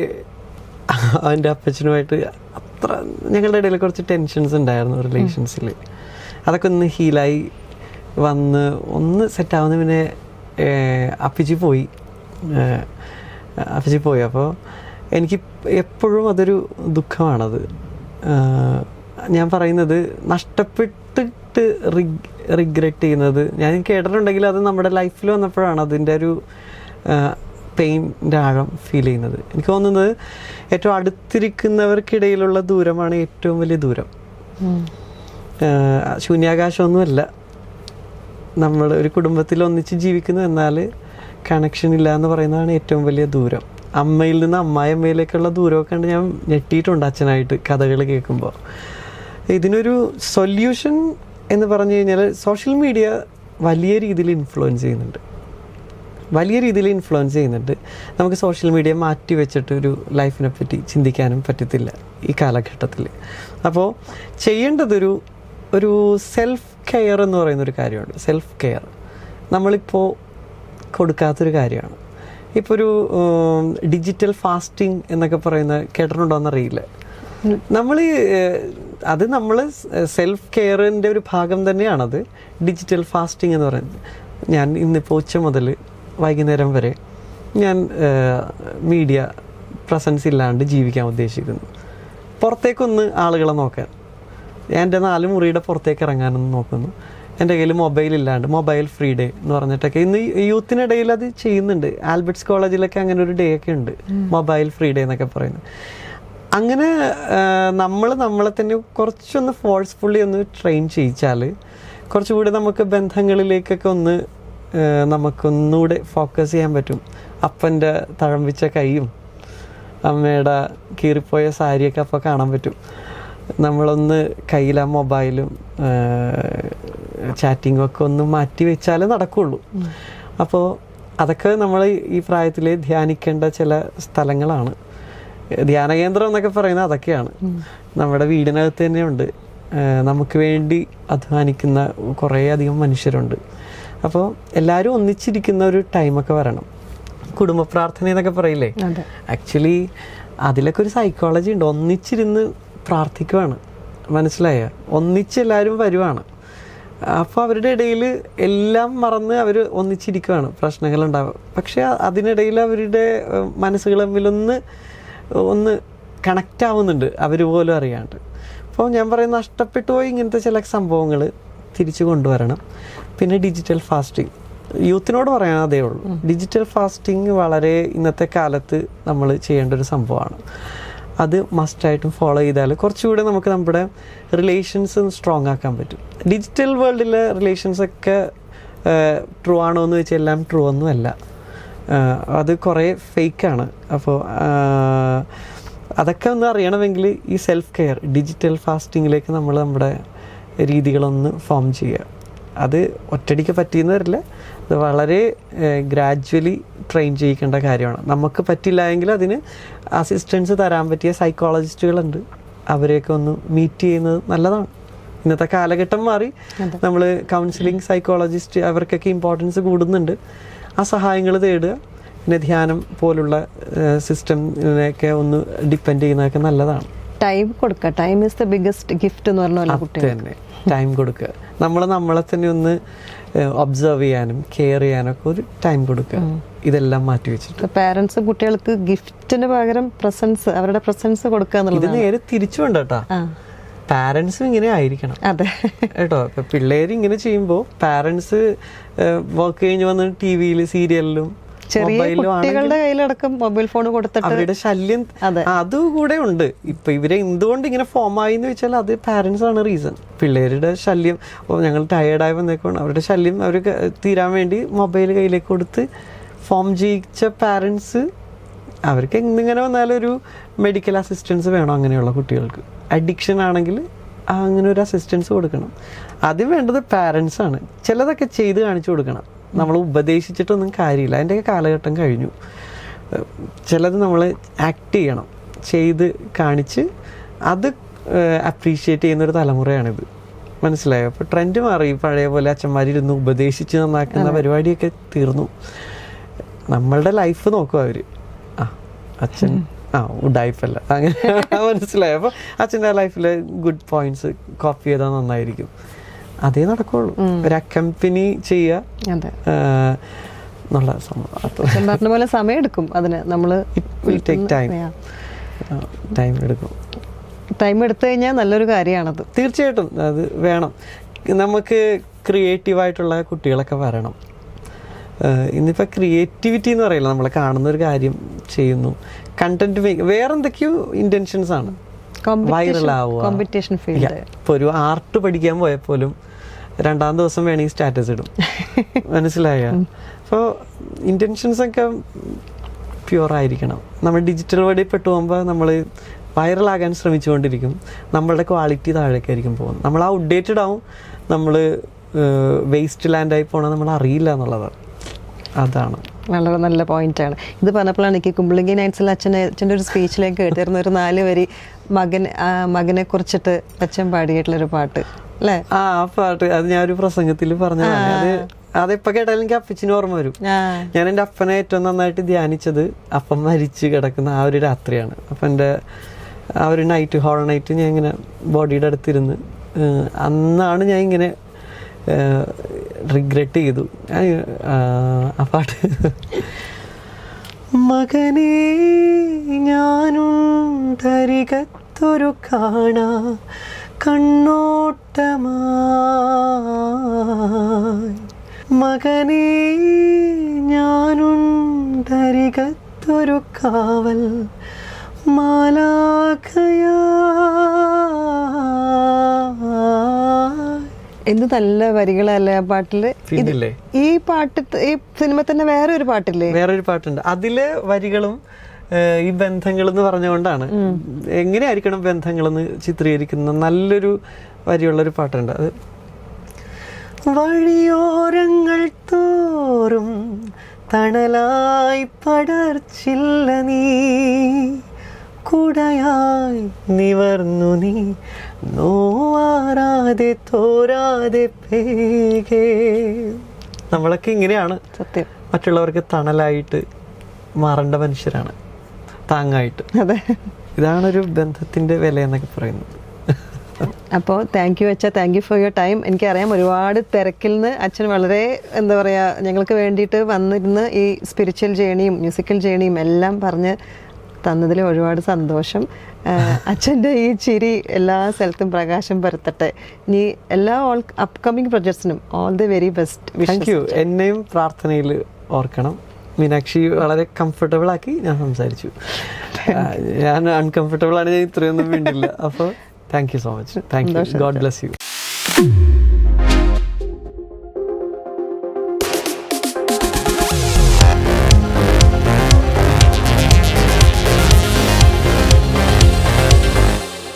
അവൻ്റെ അപ്പച്ചനുമായിട്ട് അത്ര ഞങ്ങളുടെ ഇടയിൽ കുറച്ച് ടെൻഷൻസ് ഉണ്ടായിരുന്നു റിലേഷൻസിൽ. അതൊക്കെ ഒന്ന് ഹീലായി വന്ന് ഒന്ന് സെറ്റാവുന്ന പിന്നെ അപ്പച്ചി പോയി. അപ്പോൾ എനിക്ക് എപ്പോഴും അതൊരു ദുഃഖമാണത്. ഞാൻ പറയുന്നത് നഷ്ടപ്പെട്ടിട്ട് റിഗ്രറ്റ് ചെയ്യുന്നത് ഞാൻ കേട്ടിട്ടുണ്ടെങ്കിൽ അത് നമ്മുടെ ലൈഫിൽ വന്നപ്പോഴാണ് അതിൻ്റെ ഒരു പെയിൻ്റെ ആഴം ഫീൽ ചെയ്യുന്നത്. എനിക്ക് തോന്നുന്നത് ഏറ്റവും അടുത്തിരിക്കുന്നവർക്കിടയിലുള്ള ദൂരമാണ് ഏറ്റവും വലിയ ദൂരം. ശൂന്യാകാശമൊന്നുമല്ല. നമ്മൾ ഒരു കുടുംബത്തിൽ ഒന്നിച്ച് ജീവിക്കുന്നു, എന്നാൽ കണക്ഷൻ ഇല്ല എന്ന് പറയുന്നതാണ് ഏറ്റവും വലിയ ദൂരം. അമ്മയിൽ നിന്ന് അമ്മായിയമ്മയിലേക്കുള്ള ദൂരമൊക്കെ കണ്ട് ഞാൻ ഞെട്ടിയിട്ടുണ്ട് അച്ഛനായിട്ട് കഥകൾ കേൾക്കുമ്പോൾ. ഇതിനൊരു സൊല്യൂഷൻ എന്ന് പറഞ്ഞു കഴിഞ്ഞാൽ സോഷ്യൽ മീഡിയ വലിയ രീതിയിൽ ഇൻഫ്ലുവൻസ് ചെയ്യുന്നുണ്ട്. നമുക്ക് സോഷ്യൽ മീഡിയ മാറ്റി വെച്ചിട്ട് ഒരു ലൈഫിനെ പറ്റി ചിന്തിക്കാനും പറ്റത്തില്ല ഈ കാലഘട്ടത്തിൽ. അപ്പോൾ ചെയ്യേണ്ടതൊരു സെൽഫ് കെയർ എന്ന് പറയുന്നൊരു കാര്യമുണ്ട്. സെൽഫ് കെയർ നമ്മളിപ്പോൾ കൊടുക്കാത്തൊരു കാര്യമാണ്. ഇപ്പോൾ ഒരു ഡിജിറ്റൽ ഫാസ്റ്റിംഗ് എന്നൊക്കെ പറയുന്ന കേട്ടിട്ടുണ്ടോയെന്നറിയില്ല. നമ്മൾ സെൽഫ് കെയറിൻ്റെ ഒരു ഭാഗം തന്നെയാണത് ഡിജിറ്റൽ ഫാസ്റ്റിംഗ് എന്ന് പറയുന്നത്. ഞാൻ ഇന്നിപ്പോൾ ഉച്ച മുതൽ വൈകുന്നേരം വരെ ഞാൻ മീഡിയ പ്രസൻസ് ഇല്ലാണ്ട് ജീവിക്കാൻ ഉദ്ദേശിക്കുന്നു. പുറത്തേക്കൊന്ന് ആളുകളെ നോക്കാൻ, എൻ്റെ 4 മുറിയുടെ പുറത്തേക്ക് ഇറങ്ങാനൊന്ന് നോക്കുന്നു. എൻ്റെ കയ്യിൽ മൊബൈലില്ലാണ്ട് മൊബൈൽ ഫ്രീ ഡേ എന്ന് പറഞ്ഞിട്ടൊക്കെ ഇന്ന് യൂത്തിനിടയിൽ അത് ചെയ്യുന്നുണ്ട്. ആൽബർട്ട്സ് കോളേജിലൊക്കെ അങ്ങനെ ഒരു ഡേ ഒക്കെ ഉണ്ട്, മൊബൈൽ ഫ്രീ ഡേ എന്നൊക്കെ പറയുന്നത്. അങ്ങനെ നമ്മളെ തന്നെ കുറച്ചൊന്ന് ഫോഴ്സ്ഫുള്ളി ഒന്ന് ട്രെയിൻ ചെയ്യിച്ചാൽ കുറച്ചുകൂടി നമുക്ക് ബന്ധങ്ങളിലേക്കൊക്കെ നമുക്കൊന്നുകൂടെ ഫോക്കസ് ചെയ്യാൻ പറ്റും. അപ്പൻ്റെ തഴമ്പിച്ച കൈയും അമ്മയുടെ കീറിപ്പോയ സാരിയൊക്കെ അപ്പോൾ കാണാൻ പറ്റും. നമ്മളൊന്ന് കയ്യിൽ ആ മൊബൈലും ചാറ്റിങ്ങും ഒക്കെ ഒന്ന് മാറ്റി വെച്ചാലേ നടക്കുള്ളൂ. അപ്പോൾ അതൊക്കെ നമ്മൾ ഈ പ്രായത്തിൽ ധ്യാനിക്കേണ്ട ചില സ്ഥലങ്ങളാണ്. ധ്യാന കേന്ദ്രം എന്നൊക്കെ പറയുന്നത് അതൊക്കെയാണ്. നമ്മുടെ വീടിനകത്ത് തന്നെയുണ്ട്. നമുക്ക് വേണ്ടി അധ്വാനിക്കുന്ന കുറേ അധികം മനുഷ്യരുണ്ട്. അപ്പോൾ എല്ലാവരും ഒന്നിച്ചിരിക്കുന്ന ഒരു ടൈമൊക്കെ വരണം. കുടുംബ പ്രാർത്ഥന എന്നൊക്കെ പറയില്ലേ, ആക്ച്വലി അതിലൊക്കെ ഒരു സൈക്കോളജി ഉണ്ട്. ഒന്നിച്ചിരുന്ന് പ്രാർത്ഥിക്കുവാണ്, മനസ്സിലായ? ഒന്നിച്ചെല്ലാവരും വരുവാണ്. അപ്പോൾ അവരുടെ ഇടയിൽ എല്ലാം മറന്ന് അവർ ഒന്നിച്ചിരിക്കുകയാണ്, പ്രശ്നങ്ങളുണ്ടാവുക. പക്ഷേ അതിനിടയിൽ അവരുടെ മനസ്സുകൾ തമ്മിലൊന്ന് കണക്റ്റ് ആവുന്നുണ്ട്, അവർ പോലും അറിയാണ്ട്. അപ്പോൾ ഞാൻ പറയുന്നത് നഷ്ടപ്പെട്ടു പോയി ഇങ്ങനത്തെ ചില സംഭവങ്ങൾ തിരിച്ചു കൊണ്ടുവരണം. പിന്നെ ഡിജിറ്റൽ ഫാസ്റ്റിംഗ് യൂത്തിനോട് പറയാൻ അതേ ഉള്ളൂ. ഡിജിറ്റൽ ഫാസ്റ്റിംഗ് വളരെ ഇന്നത്തെ കാലത്ത് നമ്മൾ ചെയ്യേണ്ട ഒരു സംഭവമാണ്. അത് മസ്റ്റായിട്ടും ഫോളോ ചെയ്താൽ കുറച്ചുകൂടെ നമുക്ക് നമ്മുടെ റിലേഷൻസ് സ്ട്രോങ് ആക്കാൻ പറ്റും. ഡിജിറ്റൽ വേൾഡിലെ റിലേഷൻസൊക്കെ ട്രൂ ആണോ എന്ന് വെച്ചാൽ എല്ലാം ട്രൂ ഒന്നുമല്ല, അത് കുറേ ഫേക്കാണ്. അപ്പോൾ അതൊക്കെ ഒന്ന് അറിയണമെങ്കിൽ ഈ സെൽഫ് കെയർ ഡിജിറ്റൽ ഫാസ്റ്റിങ്ങിലേക്ക് നമ്മൾ നമ്മുടെ രീതികളൊന്ന് ഫോം ചെയ്യുക. അത് ഒറ്റയടിക്ക് പറ്റിയെന്ന് വരില്ല, അത് വളരെ ഗ്രാജ്വലി ട്രെയിൻ ചെയ്യിക്കേണ്ട കാര്യമാണ്. നമുക്ക് പറ്റില്ല എങ്കിൽ അതിന് അസിസ്റ്റൻസ് തരാൻ പറ്റിയ സൈക്കോളജിസ്റ്റുകളുണ്ട്, അവരെയൊക്കെ ഒന്ന് മീറ്റ് ചെയ്യുന്നത് നല്ലതാണ്. ഇന്നത്തെ കാലഘട്ടം മാറി, നമ്മൾ കൗൺസിലിംഗ് സൈക്കോളജിസ്റ്റ് അവർക്കൊക്കെ ഇമ്പോർട്ടൻസ് കൂടുന്നുണ്ട്. ആ സഹായങ്ങൾ തേടുക. പിന്നെ ധ്യാനം പോലുള്ള സിസ്റ്റമിനെയൊക്കെ ഒന്ന് ഡിപ്പെൻഡ് ചെയ്യുന്നതൊക്കെ നല്ലതാണ്. ടൈം കൊടുക്കുക. Time is the biggest gift എന്ന് പറഞ്ഞ കുട്ടികൾ തന്നെ ടൈം കൊടുക്കുക. നമ്മളെ തന്നെ ഒന്ന് ഒബ്സർവ് ചെയ്യാനും കെയർ ചെയ്യാനൊക്കെ ഒരു ടൈം കൊടുക്കുക. ഇതെല്ലാം മാറ്റി വെച്ചിട്ട് പാരന്റ്സ് കുട്ടികൾക്ക് ഗിഫ്റ്റിന് പകരം പ്രസൻസ്, അവരുടെ പ്രസൻസ് കൊടുക്കുക ഇത് എന്നുള്ളത്. നേരെ തിരിച്ചു വേണ്ട കേട്ടാ, പാരന്റ്സും ഇങ്ങനെ ആയിരിക്കണം അതെ കേട്ടോ. ഇപ്പൊ പിള്ളേര് ഇങ്ങനെ ചെയ്യുമ്പോൾ പാരന്റ്സ് വർക്ക് കഴിഞ്ഞ് വന്ന് ടിവിയിൽ സീരിയലിലും ചെറിയ കുട്ടികളുടെ കയ്യിലടക്കം മൊബൈൽ ഫോൺ കൊടുത്തിട്ട് അവരുടെ ശല്യം അതുകൂടെ ഉണ്ട്. ഇപ്പൊ ഇവരെ എന്തുകൊണ്ട് ഇങ്ങനെ ഫോം ആയി എന്ന് വെച്ചാൽ അത് പാരന്റ്സ് ആണ് റീസൺ. പിള്ളേരുടെ ശല്യം, ഞങ്ങൾ ടയേർഡായി വന്നേക്കാണ്, അവരുടെ ശല്യം അവർ തീരാൻ വേണ്ടി മൊബൈൽ കയ്യിലേക്ക് കൊടുത്ത് ഫോം ചെയ്യിച്ച പാരന്റ്സ് അവർക്ക് എന്തിങ്ങനെ വന്നാലും ഒരു മെഡിക്കൽ അസിസ്റ്റൻസ് വേണം അങ്ങനെയുള്ള കുട്ടികൾക്ക്. അഡിക്ഷൻ ആണെങ്കിൽ അങ്ങനെ ഒരു അസിസ്റ്റൻസ് കൊടുക്കണം. ആദ്യം വേണ്ടത് പാരൻസ് ആണ്. ചിലതൊക്കെ ചെയ്ത് കാണിച്ചു കൊടുക്കണം. നമ്മൾ ഉപദേശിച്ചിട്ടൊന്നും കാര്യമില്ല, അതിൻ്റെയൊക്കെ കാലഘട്ടം കഴിഞ്ഞു. ചിലത് നമ്മൾ ആക്ട് ചെയ്യണം, ചെയ്ത് കാണിച്ച് അത് അപ്രീഷിയേറ്റ് ചെയ്യുന്നൊരു തലമുറയാണിത്. മനസ്സിലായോ? അപ്പോൾ ട്രെൻഡ് മാറി. പഴയ പോലെ അച്ഛന്മാരിരുന്ന് ഉപദേശിച്ച് നന്നാക്കുന്ന പരിപാടിയൊക്കെ തീർന്നു. നമ്മളുടെ ലൈഫ് നോക്കും അവർ. അച്ഛൻ ഉഡായിപ്പല്ല അങ്ങനെ മനസ്സിലായോ? അപ്പോൾ അച്ഛൻ്റെ ലൈഫിലെ ഗുഡ് പോയിന്റ്സ് കോപ്പി ചെയ്താൽ നന്നായിരിക്കും. അതേ നടക്കുള്ളൂ. ഒരു അക്കമ്പനി ചെയ്യുക എന്നുള്ള സംഭവം. പറഞ്ഞ പോലെ സമയം എടുക്കും അതിന്. നമ്മൾ ടൈം എടുക്കും. ടൈം എടുത്തു കഴിഞ്ഞാൽ നല്ലൊരു കാര്യമാണത്. തീർച്ചയായിട്ടും അത് വേണം. നമുക്ക് ക്രിയേറ്റീവായിട്ടുള്ള കുട്ടികളൊക്കെ വരണം. ഇന്നിപ്പോൾ ക്രിയേറ്റിവിറ്റി എന്ന് പറയില്ല, നമ്മൾ കാണുന്ന ഒരു കാര്യം ചെയ്യുന്നു, കണ്ടന്റ് വേറെ എന്തൊക്കെയോ ഇന്റൻഷൻസ് ആണ്. വൈറലാവുക, കോമ്പറ്റീഷൻ ഫീൽഡ്. ഇപ്പോൾ ഒരു ആർട്ട് പഠിക്കാൻ പോയാൽ പോലും 2-ാം ദിവസം വേണമെങ്കിൽ സ്റ്റാറ്റസ് ഇടും. മനസ്സിലായ? അപ്പോൾ ഇന്റൻഷൻസ് ഒക്കെ പ്യുവർ ആയിരിക്കണം. നമ്മൾ ഡിജിറ്റൽ വഴി പെട്ടു പോകുമ്പോൾ നമ്മൾ വൈറലാകാൻ ശ്രമിച്ചുകൊണ്ടിരിക്കും. നമ്മളുടെ ക്വാളിറ്റി താഴേക്കായിരിക്കും പോകുന്നത്. നമ്മൾ ഔട്ട്ഡേറ്റഡ് ആവും, നമ്മൾ വേസ്റ്റ് ലാൻഡായി പോകണം, നമ്മൾ അറിയില്ല എന്നുള്ളതാണ്. അതാണ് വളരെ നല്ല പോയിന്റാണ്. ഇത് പറഞ്ഞപ്പോഴാണ് എനിക്ക് കുമ്പളങ്ങി നൈറ്റ്സിൽ അച്ഛൻ്റെ ഒരു സ്പീച്ചിലേക്ക് കേട്ടിരുന്ന ഒരു 4 വരി മകനെ കുറിച്ചിട്ട് അച്ഛൻ പാടിയിട്ടുള്ളൊരു പാട്ട് അല്ലേ? ആ പാട്ട് അത് ഞാനൊരു പ്രസംഗത്തിൽ പറഞ്ഞതാണ്. അതിപ്പോ കേട്ടാലും എനിക്ക് അപ്പച്ചിന് ഓർമ്മ വരും. ഞാൻ എൻ്റെ അപ്പനെ ഏറ്റവും നന്നായിട്ട് ധ്യാനിച്ചത് അപ്പം മരിച്ച് കിടക്കുന്ന ആ ഒരു രാത്രിയാണ്. അപ്പം എൻ്റെ ആ ഒരു നൈറ്റ്, ഹോൾ നൈറ്റ് ഞാൻ ഇങ്ങനെ ബോഡിയുടെ അടുത്തിരുന്ന് അന്നാണ് ഞാൻ ഇങ്ങനെ റിഗ്രറ്റ് ചെയ്തു ആ പാട്ട്. മകനേ ഞാനുണ്ടരികത്തൊരു കാണാ കണ്ണോട്ടമായി, മകനേ ഞാനുണ്ടരികത്തൊരു കാവൽ മാലാഖയാ. എന്ത് നല്ല വരികളല്ലേ ആ പാട്ടില്. ഈ പാട്ട്, ഈ സിനിമ തന്നെ വേറെ ഒരു പാട്ടില്ലേ? വേറൊരു പാട്ടുണ്ട്. അതിലെ വരികളും ഈ ബന്ധങ്ങൾ എന്ന് പറഞ്ഞുകൊണ്ടാണ് എങ്ങനെയായിരിക്കണം ബന്ധങ്ങളെന്ന് ചിത്രീകരിക്കുന്ന നല്ലൊരു വരിയുള്ളൊരു പാട്ടുണ്ട്. അത് വഴിയോരങ്ങൾ തോറും തണലായി പടർച്ചില്ല നീ, കുടയായി നിവർന്നു നീ നോവാറാതെ തോരാതെ പേകേ. നമ്മളൊക്കെ ഇങ്ങനെയാണ് സത്യം. മറ്റുള്ളവർക്ക് തണലായിട്ട് മാറേണ്ട മനുഷ്യരാണ്, താങ്ങായിട്ട്. അതെ, ഇതാണൊരു ബന്ധത്തിന്റെ വില എന്നൊക്കെ പറയുന്നത്. അപ്പോൾ താങ്ക് യു അച്ഛ, thank you for your time. എനിക്കറിയാം ഒരുപാട് തിരക്കിൽ നിന്ന് അച്ഛൻ വളരെ എന്താ പറയുക ഞങ്ങൾക്ക് വേണ്ടിയിട്ട് വന്നിരുന്ന് ഈ സ്പിരിച്വൽ ജേണിയും മ്യൂസിക്കൽ ജേണിയും എല്ലാം പറഞ്ഞ് തന്നതിൽ ഒരുപാട് സന്തോഷം. അച്ഛൻ്റെ ഈ ചിരി എല്ലാ സ്ഥലത്തും പ്രകാശം പരത്തട്ടെ. ഇനി എല്ലാ അപ്കമിങ് പ്രൊജക്ട്സിനും all the very best. Thank you. എന്നെയും പ്രാർത്ഥനയിൽ ഓർക്കണം. മീനാക്ഷി വളരെ കംഫർട്ടബിൾ ആക്കി ഞാൻ സംസാരിച്ചു. ഞാൻ അൺകംഫർട്ടബിൾ ആണ്, ഞാൻ ഇത്രയൊന്നും വേണ്ടില്ല. അപ്പോൾ thank you so much. Thank you. God bless you.